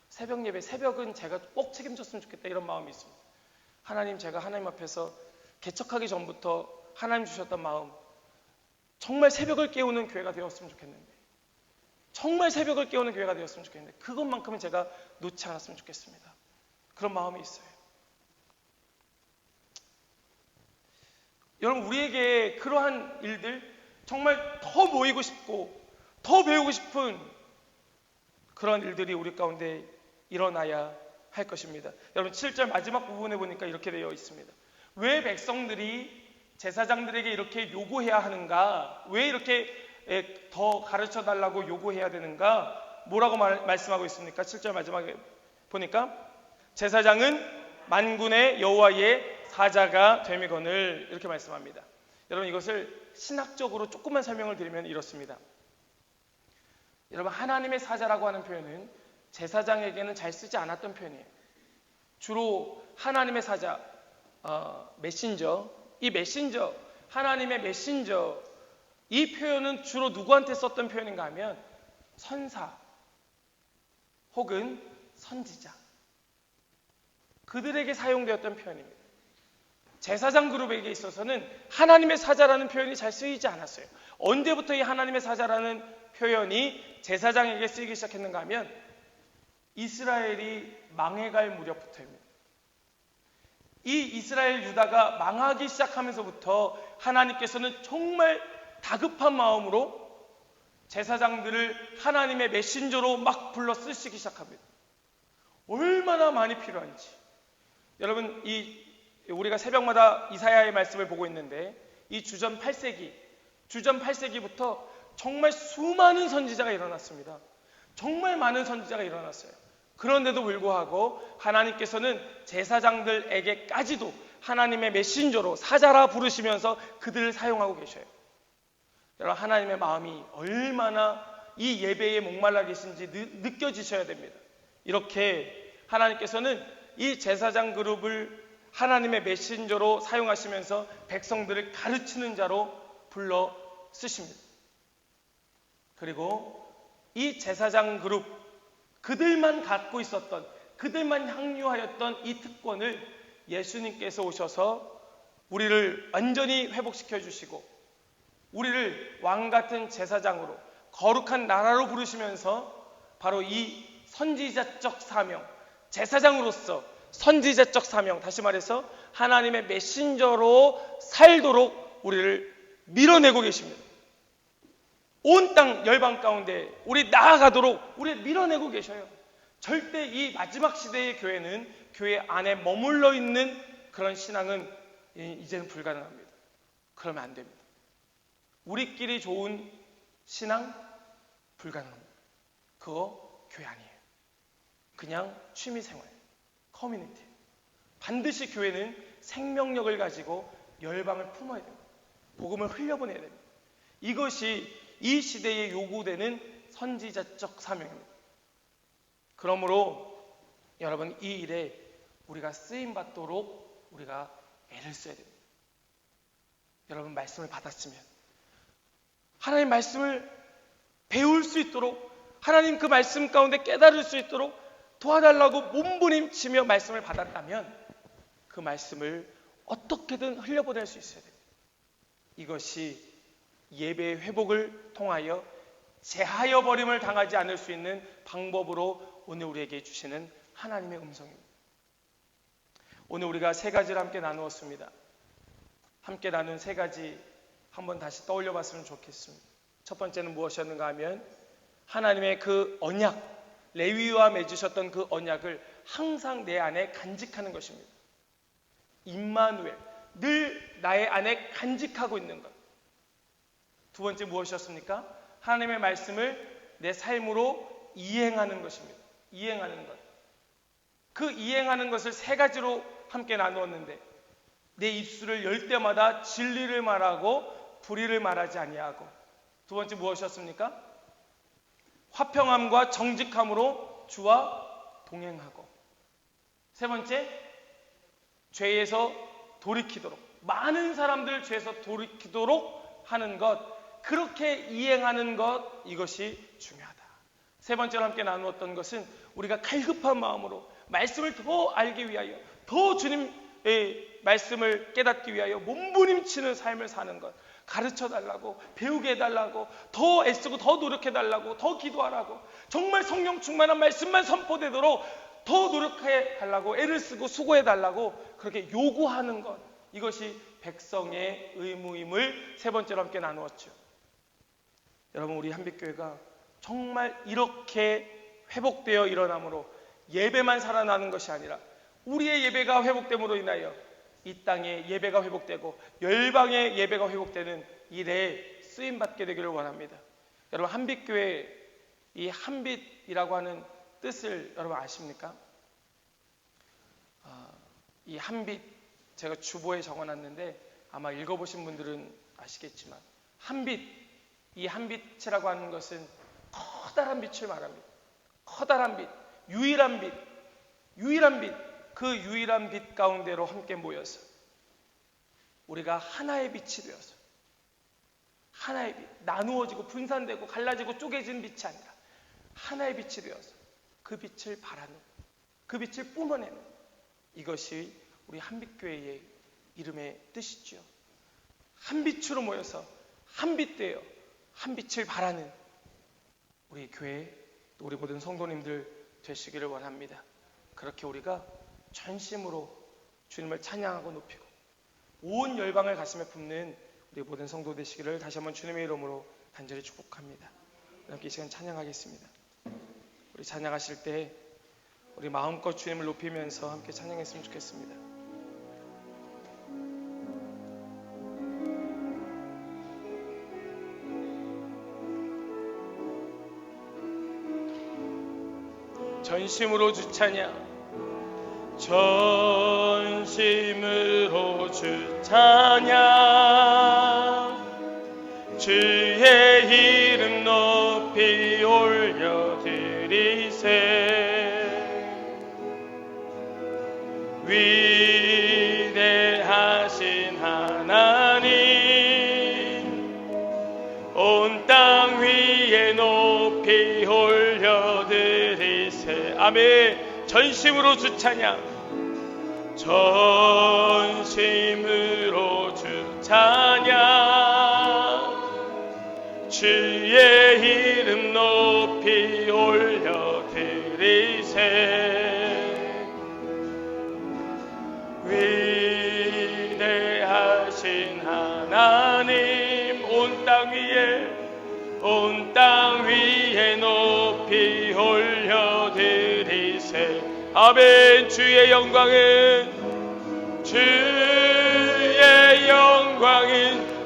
새벽 예배, 새벽은 제가 꼭 책임졌으면 좋겠다, 이런 마음이 있습니다. 하나님, 제가 하나님 앞에서 개척하기 전부터 하나님 주셨던 마음, 정말 새벽을 깨우는 교회가 되었으면 좋겠는데, 정말 새벽을 깨우는 교회가 되었으면 좋겠는데 그것만큼은 제가 놓지 않았으면 좋겠습니다. 그런 마음이 있어요. 여러분, 우리에게 그러한 일들, 정말 더 모이고 싶고 더 배우고 싶은 그런 일들이 우리 가운데 일어나야 할 것입니다. 여러분, 7절 마지막 부분에 보니까 이렇게 되어 있습니다. 왜 백성들이 제사장들에게 이렇게 요구해야 하는가? 왜 이렇게 더 가르쳐 달라고 요구해야 되는가? 뭐라고 말씀하고 있습니까? 7절 마지막에 보니까 제사장은 만군의 여호와의 사자가 됨이거늘, 이렇게 말씀합니다. 여러분, 이것을 신학적으로 조금만 설명을 드리면 이렇습니다. 여러분, 하나님의 사자라고 하는 표현은 제사장에게는 잘 쓰지 않았던 표현이에요. 주로 하나님의 사자, 메신저, 이 메신저, 하나님의 메신저, 이 표현은 주로 누구한테 썼던 표현인가 하면 선사 혹은 선지자, 그들에게 사용되었던 표현입니다. 제사장 그룹에게 있어서는 하나님의 사자라는 표현이 잘 쓰이지 않았어요. 언제부터 이 하나님의 사자라는 표현이 제사장에게 쓰이기 시작했는가 하면 이스라엘이 망해갈 무렵부터입니다. 이 이스라엘 유다가 망하기 시작하면서부터 하나님께서는 정말 다급한 마음으로 제사장들을 하나님의 메신저로 막 불러 쓰시기 시작합니다. 얼마나 많이 필요한지. 여러분, 우리가 새벽마다 이사야의 말씀을 보고 있는데 이 주전 8세기부터 정말 수많은 선지자가 일어났습니다. 정말 많은 선지자가 일어났어요. 그런데도 불구하고 하나님께서는 제사장들에게까지도 하나님의 메신저로 사자라 부르시면서 그들을 사용하고 계셔요. 여러분, 하나님의 마음이 얼마나 이 예배에 목말라 계신지 느껴지셔야 됩니다. 이렇게 하나님께서는 이 제사장 그룹을 하나님의 메신저로 사용하시면서 백성들을 가르치는 자로 불러 쓰십니다. 그리고 이 제사장 그룹, 그들만 갖고 있었던, 그들만 향유하였던 이 특권을 예수님께서 오셔서 우리를 완전히 회복시켜 주시고 우리를 왕같은 제사장으로 거룩한 나라로 부르시면서 바로 이 선지자적 사명, 제사장으로서 선지자적 사명, 다시 말해서 하나님의 메신저로 살도록 우리를 밀어내고 계십니다. 온 땅 열방 가운데 우리 나아가도록 우리를 밀어내고 계셔요. 절대 이 마지막 시대의 교회는 교회 안에 머물러 있는 그런 신앙은 이제는 불가능합니다. 그러면 안 됩니다. 우리끼리 좋은 신앙 불가능합니다. 그거 교회 아니에요. 그냥 취미생활, 커뮤니티. 반드시 교회는 생명력을 가지고 열방을 품어야 됩니다. 복음을 흘려보내야 됩니다. 이것이 이 시대에 요구되는 선지자적 사명입니다. 그러므로 여러분, 이 일에 우리가 쓰임받도록 우리가 애를 써야 됩니다. 여러분, 말씀을 받았으면 하나님 말씀을 배울 수 있도록, 하나님 그 말씀 가운데 깨달을 수 있도록 도와달라고 몸부림치며 말씀을 받았다면 그 말씀을 어떻게든 흘려보낼 수 있어야 됩니다. 이것이 예배의 회복을 통하여 제하여 버림을 당하지 않을 수 있는 방법으로 오늘 우리에게 주시는 하나님의 음성입니다. 오늘 우리가 세 가지를 함께 나누었습니다. 함께 나눈 세 가지 한번 다시 떠올려 봤으면 좋겠습니다. 첫 번째는 무엇이었는가 하면 하나님의 그 언약, 레위와 맺으셨던 그 언약을 항상 내 안에 간직하는 것입니다. 임마누엘, 늘 나의 안에 간직하고 있는 것. 두 번째 무엇이었습니까? 하나님의 말씀을 내 삶으로 이행하는 것입니다. 이행하는 것. 그 이행하는 것을 세 가지로 함께 나누었는데 내 입술을 열 때마다 진리를 말하고 불의를 말하지 아니하고, 두 번째 무엇이었습니까? 화평함과 정직함으로 주와 동행하고, 세 번째 죄에서 돌이키도록, 많은 사람들 죄에서 돌이키도록 하는 것, 그렇게 이행하는 것, 이것이 중요하다. 세 번째로 함께 나누었던 것은 우리가 갈급한 마음으로 말씀을 더 알기 위하여, 더 주님의 말씀을 깨닫기 위하여 몸부림치는 삶을 사는 것, 가르쳐달라고, 배우게 해달라고, 더 애쓰고 더 노력해달라고, 더 기도하라고, 정말 성령 충만한 말씀만 선포되도록 더 노력해달라고, 애를 쓰고 수고해달라고 그렇게 요구하는 것, 이것이 백성의 의무임을 세 번째로 함께 나누었죠. 여러분, 우리 한빛교회가 정말 이렇게 회복되어 일어남으로 예배만 살아나는 것이 아니라 우리의 예배가 회복됨으로 인하여 이 땅의 예배가 회복되고 열방의 예배가 회복되는 일에 쓰임받게 되기를 원합니다. 여러분, 한빛교회, 이 한빛이라고 하는 뜻을 여러분 아십니까? 이 한빛, 제가 주보에 적어놨는데 아마 읽어보신 분들은 아시겠지만, 한빛, 이 한빛이라고 하는 것은 커다란 빛을 말합니다. 커다란 빛, 유일한 빛, 유일한 빛, 그 유일한 빛 가운데로 함께 모여서 우리가 하나의 빛이 되어서, 하나의 빛, 나누어지고 분산되고 갈라지고 쪼개진 빛이 아니라 하나의 빛이 되어서 그 빛을 바라는, 그 빛을 뿜어내는, 이것이 우리 한빛교회의 이름의 뜻이죠. 한 빛으로 모여서 한 빛 되어 한 빛을 바라는 우리 교회, 또 우리 모든 성도님들 되시기를 원합니다. 그렇게 우리가 전심으로 주님을 찬양하고 높이고 온 열방을 가슴에 품는 우리 모든 성도 되시기를 다시 한번 주님의 이름으로 간절히 축복합니다. 함께 이 시간 찬양하겠습니다. 우리 찬양하실 때 우리 마음껏 주님을 높이면서 함께 찬양했으면 좋겠습니다. 전심으로 주 찬양, 전심으로 주 찬양, 주의 이름 높이 올려드리세. 위대하신 하나님, 온 땅 위에 높이 올려드리세. 아멘. 전심으로 주 찬양, 전심으로 주 찬양, 주의 이름 높이 올려드리세. 위대하신 하나님, 온 땅 위에 높이 올려드리세. 아멘. 주의 영광은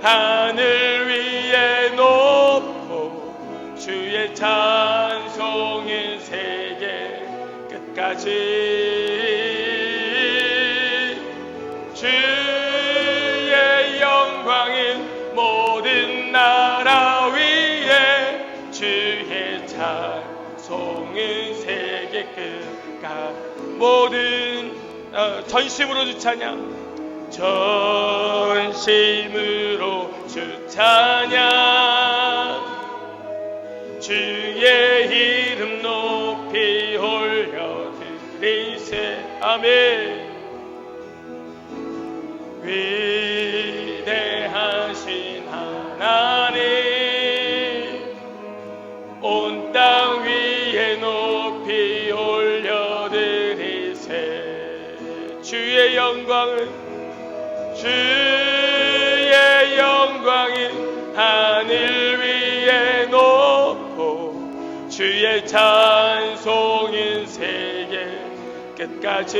하늘 위에 높고, 주의 찬송은 세계 끝까지. 주의 영광은 모든 나라 위에, 주의 찬송은 세계 끝까지. 모든 전심으로 주 찬양, 전심으로 주 찬양, 주의 이름 높이 올려드리세. 아멘. 위대하신 하나님, 온 땅 위에 높이 올려드리세. 주의 영광은 하늘 위에 높고, 주의 찬송은 세계 끝까지.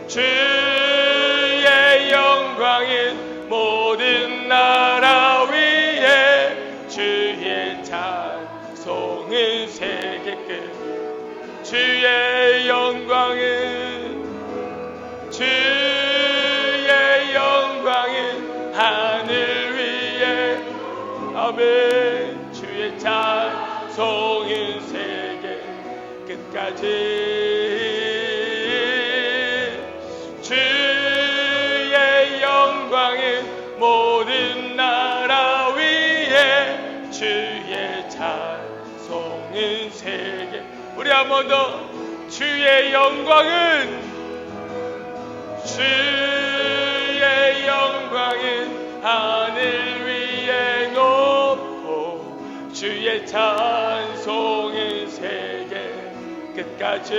주의 영광은 모든 나라 위에, 주의 찬송은 세계 끝. 주의 영광은 하늘 위에. 아멘. 주의 찬송은 세계 끝까지. 주의 영광은 모든 나라 위에, 주의 찬송은 세계. 우리 한 번 더. 주의 영광은 하늘 위에 높고, 주의 찬송은 세계 끝까지.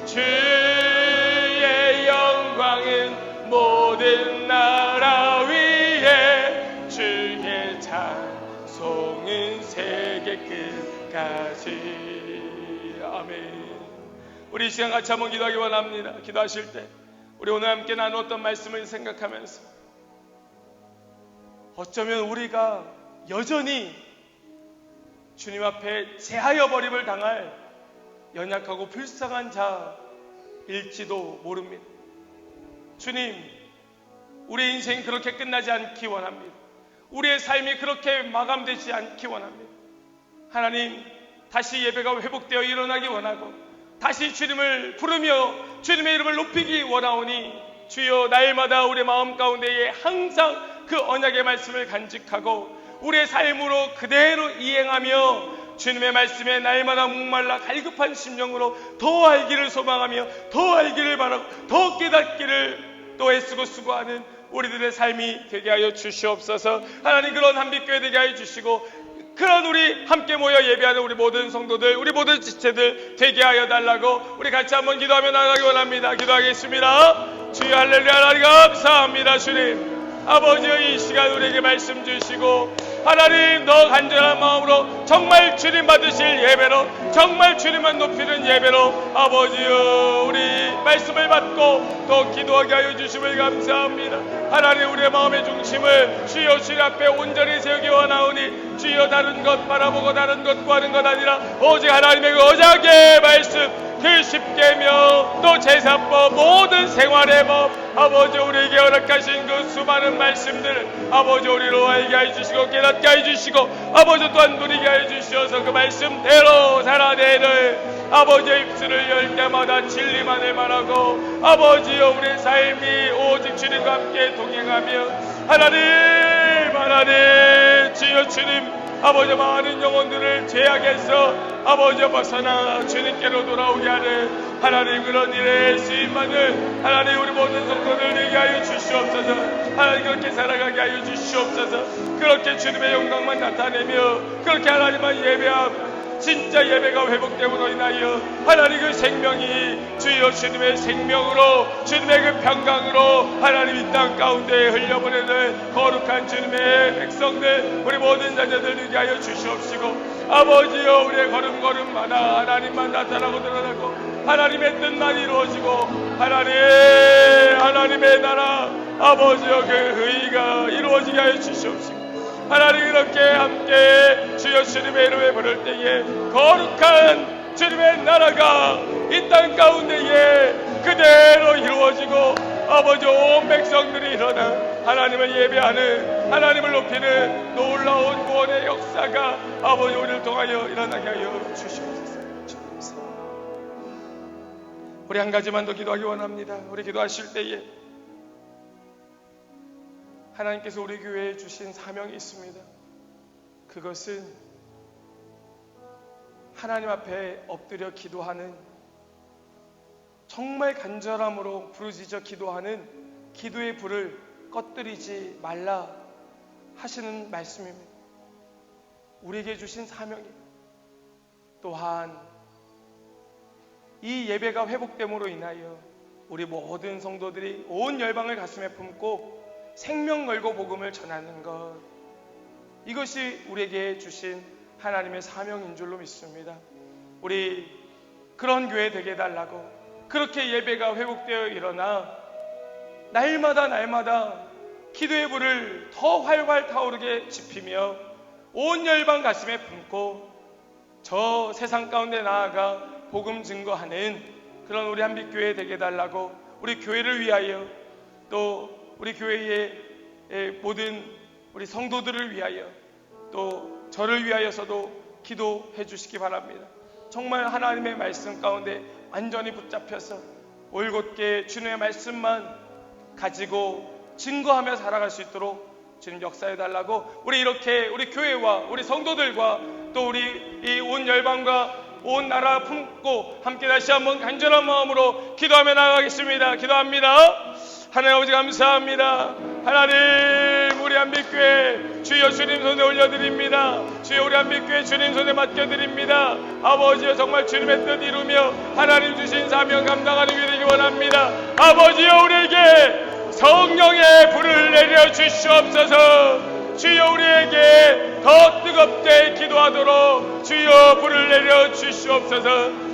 주의 영광은 모든 나라 위에, 주의 찬송은 세계 끝까지. 아멘. 우리 이 시간 같이 한번 기도하기 원합니다. 기도하실 때 우리 오늘 함께 나누었던 말씀을 생각하면서, 어쩌면 우리가 여전히 주님 앞에 제하여 버림을 당할 연약하고 불쌍한 자일지도 모릅니다. 주님, 우리의 인생이 그렇게 끝나지 않기 원합니다. 우리의 삶이 그렇게 마감되지 않기 원합니다. 하나님, 다시 예배가 회복되어 일어나기 원하고, 다시 주님을 부르며 주님의 이름을 높이기 원하오니, 주여 날마다 우리의 마음 가운데에 항상 그 언약의 말씀을 간직하고 우리의 삶으로 그대로 이행하며, 주님의 말씀에 날마다 목말라 갈급한 심령으로 더 알기를 소망하며 더 알기를 바라고 더 깨닫기를 또 애쓰고 수고하는 우리들의 삶이 되게 하여 주시옵소서. 하나님, 그런 한빛교회 되게 하여 주시고, 그런 우리 함께 모여 예배하는 우리 모든 성도들, 우리 모든 지체들 되게 하여 달라고 우리 같이 한번 기도하며 나가기 원합니다. 기도하겠습니다. 주여 할렐루야. 하나님 감사합니다. 주님, 아버지여, 이 시간 우리에게 말씀 주시고 하나님 더 간절한 마음으로 정말 주님 받으실 예배로, 정말 주님만 높이는 예배로 아버지여 우리 말씀을 받고 또 기도하게 하여 주심을 감사합니다. 하나님 우리의 마음의 중심을 주여 주님 앞에 온전히 세우기 원하오니 주여 다른 것 바라보고 다른 것 구하는 것 아니라 오직 하나님의 그 언약의 말씀, 그 십계명 또 제사법 모든 생활의 법 아버지 우리에게 허락하신 그 수많은 말씀들 아버지 우리로 알게 해주시고 깨닫게 해주시고 아버지 또한 누리게 해주셔서 그 말씀대로 살아내는 아버지의 입술을 열 때마다 진리만을 말하고 아버지여 우리의 삶이 오직 주님과 함께 동행하며 하나님 주여 주님 아버지 많은 영혼들을 죄악에서 아버지 벗어나 주님께로 돌아오게 하는 하나님 그런 일에 쓰임받는 하나님 우리 모든 성도들 되게 하여 주시옵소서. 하나님 그렇게 살아가게 하여 주시옵소서. 그렇게 주님의 영광만 나타내며 그렇게 하나님만 예배하고 진짜 예배가 회복됨으로 인하여 하나님 그 생명이 주여 주님의 생명으로 주님의 그 평강으로 하나님 이 땅 가운데 흘려보내는 거룩한 주님의 백성들 우리 모든 자녀들 되게 하여 주시옵시고 아버지여 우리의 걸음걸음마다 하나님만 나타나고 드러나고 하나님의 뜻만 이루어지고 하나님의 나라 아버지여 그 의의가 이루어지게 하여 주시옵시고 하나님 이렇게 함께 주여 주님의 이름에 부를 때에 거룩한 주님의 나라가 이 땅 가운데에 그대로 이루어지고 아버지 온 백성들이 일어나 하나님을 예배하는 하나님을 높이는 놀라운 구원의 역사가 아버지 우리를 통하여 일어나게 하여 주시옵소서. 우리 한 가지만 더 기도하기 원합니다. 우리 기도하실 때에 하나님께서 우리 교회에 주신 사명이 있습니다. 그것은 하나님 앞에 엎드려 기도하는 정말 간절함으로 부르짖어 기도하는 기도의 불을 꺼뜨리지 말라 하시는 말씀입니다. 우리에게 주신 사명입니다. 또한 이 예배가 회복됨으로 인하여 우리 모든 성도들이 온 열방을 가슴에 품고 생명 걸고 복음을 전하는 것, 이것이 우리에게 주신 하나님의 사명인 줄로 믿습니다. 우리 그런 교회 되게 해달라고 그렇게 예배가 회복되어 일어나 날마다 기도의 불을 더 활활 타오르게 지피며 온 열방 가슴에 품고 저 세상 가운데 나아가 복음 증거하는 그런 우리 한빛교회 되게 해달라고 우리 교회를 위하여 또 우리 교회의 모든 우리 성도들을 위하여 또 저를 위하여서도 기도해 주시기 바랍니다. 정말 하나님의 말씀 가운데 완전히 붙잡혀서 올곧게 주님의 말씀만 가지고 증거하며 살아갈 수 있도록 주님 역사해 달라고 우리 이렇게 우리 교회와 우리 성도들과 또 우리 이 온 열방과 온 나라 품고 함께 다시 한번 간절한 마음으로 기도하며 나가겠습니다. 기도합니다. 하나님 아버지 감사합니다. 하나님 우리 한빛교회 주여 주님 손에 올려드립니다. 주여 우리 한빛교회 주님 손에 맡겨드립니다. 아버지여 정말 주님의 뜻 이루며 하나님 주신 사명 감당하는 게 되기 원합니다. 아버지여 우리에게 성령의 불을 내려 주시옵소서. 주여 우리에게 더 뜨겁게 기도하도록 주여 불을 내려 주시옵소서.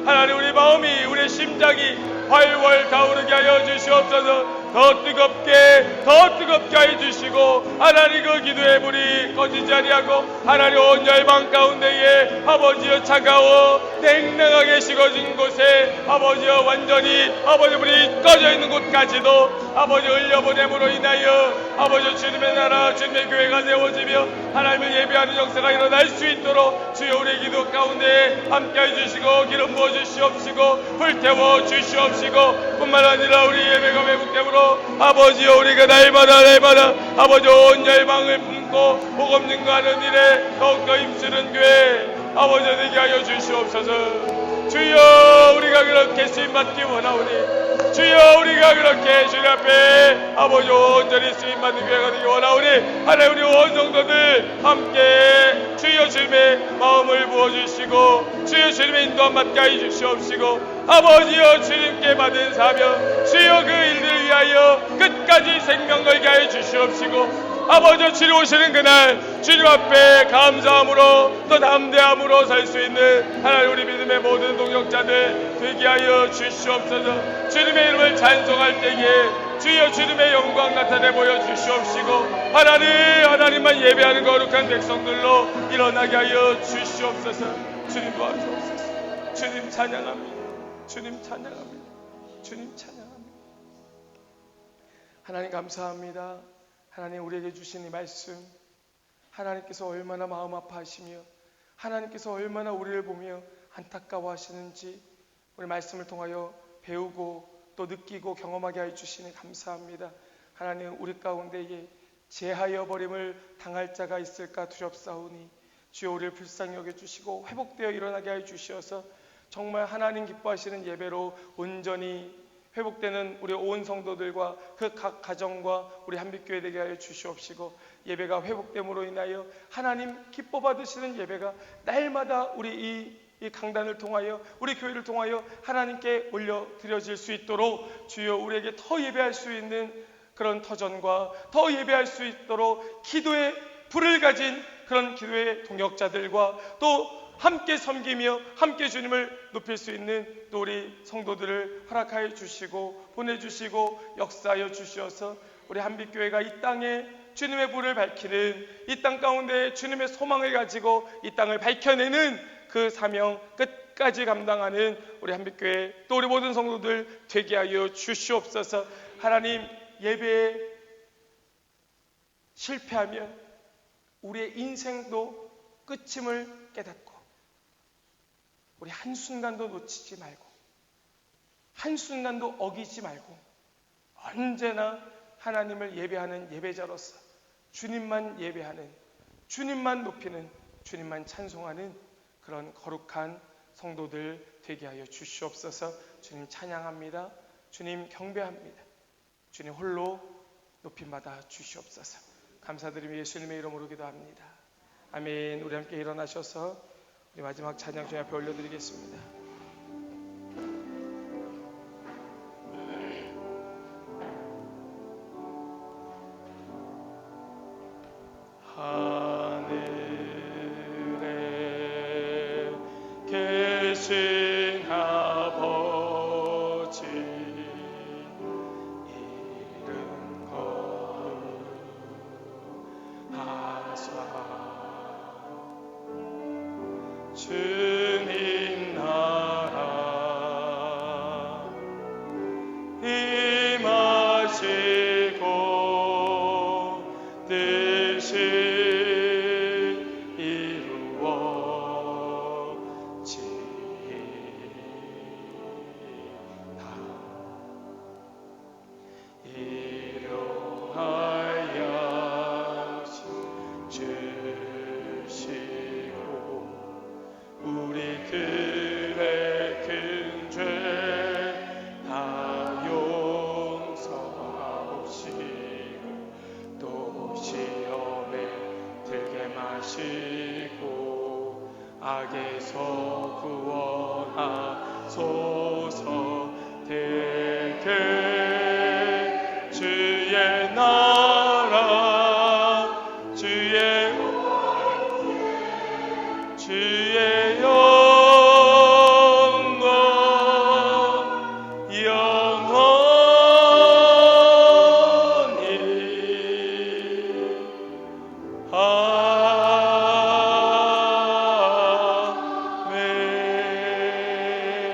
하나님 우리 마음이 우리 심장이 활활 타오르게 하여 주시옵소서. 더 뜨겁게 해주시고 하나님 그 기도의 불이 꺼지지 아니하고 하나님 온 열방 가운데에 아버지여 차가워 냉랭하게 식어진 곳에 아버지여 완전히 아버지 불이 꺼져 있는 곳까지도 아버지 흘려보냄으로 인하여 아버지 주님의 나라 주님의 교회가 세워지며 하나님을 예배하는 역사가 일어날 수 있도록 주여 우리 기도 가운데 함께 해주시고 기름 부어 주시옵시고 불태워 주시옵시고 뿐만 아니라 우리 예배가 회복됨으로 아버지여 우리가 날마다 아버지 온 열방을 품고 복음 증거하는 일에 더욱더 힘쓰는 교회 아버지 되게 하여 주시옵소서. 주여 우리가 그렇게 쓰임받기 원하오니 주여 우리가 그렇게 주님 앞에 아버지 온전히 쓰임받는 교회가 되기 원하오니 하나님 우리 온 성도들 함께 주여 주님의 마음을 부어주시고 주여 주님의 인도함 받게 하여 주시옵시고 아버지여 주님께 받은 사명 주여 그 일들을 위하여 끝까지 생명 걸게 하여 주시옵시고 아버지 주님 오시는 그날 주님 앞에 감사함으로 또 담대함으로 설 수 있는 하나님 우리 믿음의 모든 동역자들 되게 하여 주시옵소서. 주님의 이름을 찬송할 때에 주여 주님의 영광 나타내 보여주시옵시고 하나님만 예배하는 거룩한 백성들로 일어나게 하여 주시옵소서. 주님 도와주옵소서. 주님 찬양합니다. 주님 찬양합니다. 주님 찬양합니다. 하나님 감사합니다. 하나님 우리에게 주신 이 말씀, 하나님께서 얼마나 마음 아파하시며 하나님께서 얼마나 우리를 보며 안타까워하시는지 우리 말씀을 통하여 배우고 또 느끼고 경험하게 하여 주시니 감사합니다. 하나님 우리 가운데에 제하여 버림을 당할 자가 있을까 두렵사오니 주여 우리를 불쌍히 여겨주시고 회복되어 일어나게 하여 주시어서 정말 하나님 기뻐하시는 예배로 온전히 회복되는 우리 온 성도들과 그 각 가정과 우리 한빛교회 되게 하여 주시옵시고 예배가 회복됨으로 인하여 하나님 기뻐 받으시는 예배가 날마다 우리 이 강단을 통하여 우리 교회를 통하여 하나님께 올려드려질 수 있도록 주여 우리에게 더 예배할 수 있는 그런 터전과 더 예배할 수 있도록 기도의 불을 가진 그런 기도의 동역자들과 또 함께 섬기며 함께 주님을 높일 수 있는 또 우리 성도들을 허락하여 주시고 보내주시고 역사하여 주시어서 우리 한빛교회가 이 땅에 주님의 불을 밝히는 이 땅 가운데 주님의 소망을 가지고 이 땅을 밝혀내는 그 사명 끝까지 감당하는 우리 한빛교회 또 우리 모든 성도들 되게 하여 주시옵소서. 하나님 예배에 실패하면 우리의 인생도 끝임을 깨닫고 우리 한순간도 놓치지 말고 한순간도 어기지 말고 언제나 하나님을 예배하는 예배자로서 주님만 예배하는 주님만 높이는 주님만 찬송하는 그런 거룩한 성도들 되게 하여 주시옵소서. 주님 찬양합니다. 주님 경배합니다. 주님 홀로 높임받아 주시옵소서. 감사드리며 예수님의 이름으로 기도합니다. 아멘. 우리 함께 일어나셔서 우리 마지막 찬양 주님 앞에 올려드리겠습니다. 하늘에 계신 아버지 이름 거룩하사 주님 나라 임하시고 뜻이 이루어지이다. 일용하여 주시고 우리들의 큰 죄 다 용서하옵시고 또 시험에 들게 마시고 악에서 구원하소서. 되게 주의 나라 주의 영광 영원히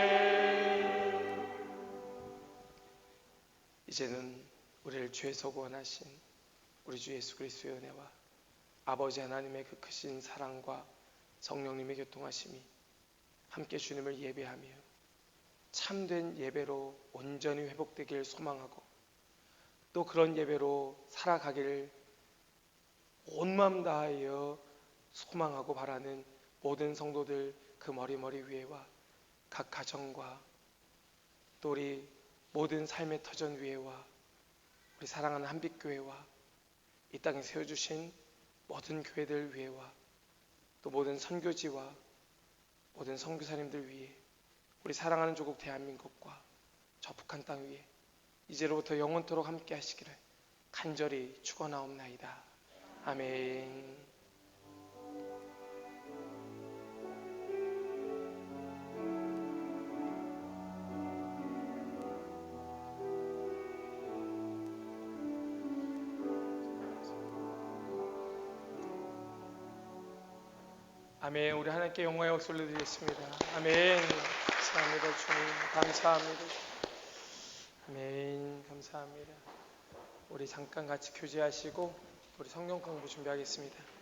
아멘. 이제는 우리를 죄에서 구원하신 우리 주 예수 그리스도의 은혜와 아버지 하나님의 그 크신 사랑과 성령님의 교통하심이 함께 주님을 예배하며 참된 예배로 온전히 회복되길 소망하고 또 그런 예배로 살아가기를 온 마음 다하여 소망하고 바라는 모든 성도들 그 머리 위에와 각 가정과 또 우리 모든 삶의 터전 위에와 우리 사랑하는 한빛교회와 이 땅에 세워주신 모든 교회들 위에와 또 모든 선교지와 모든 선교사님들 위해 우리 사랑하는 조국 대한민국과 저 북한 땅 위에 이제로부터 영원토록 함께 하시기를 간절히 축원하옵나이다. 아멘. 아멘. 우리 하나님께 영광의 박수 올려드리겠습니다. 아멘. 감사합니다. 주님 감사합니다. 아멘. 감사합니다. 우리 잠깐 같이 교제하시고 우리 성경 공부 준비하겠습니다.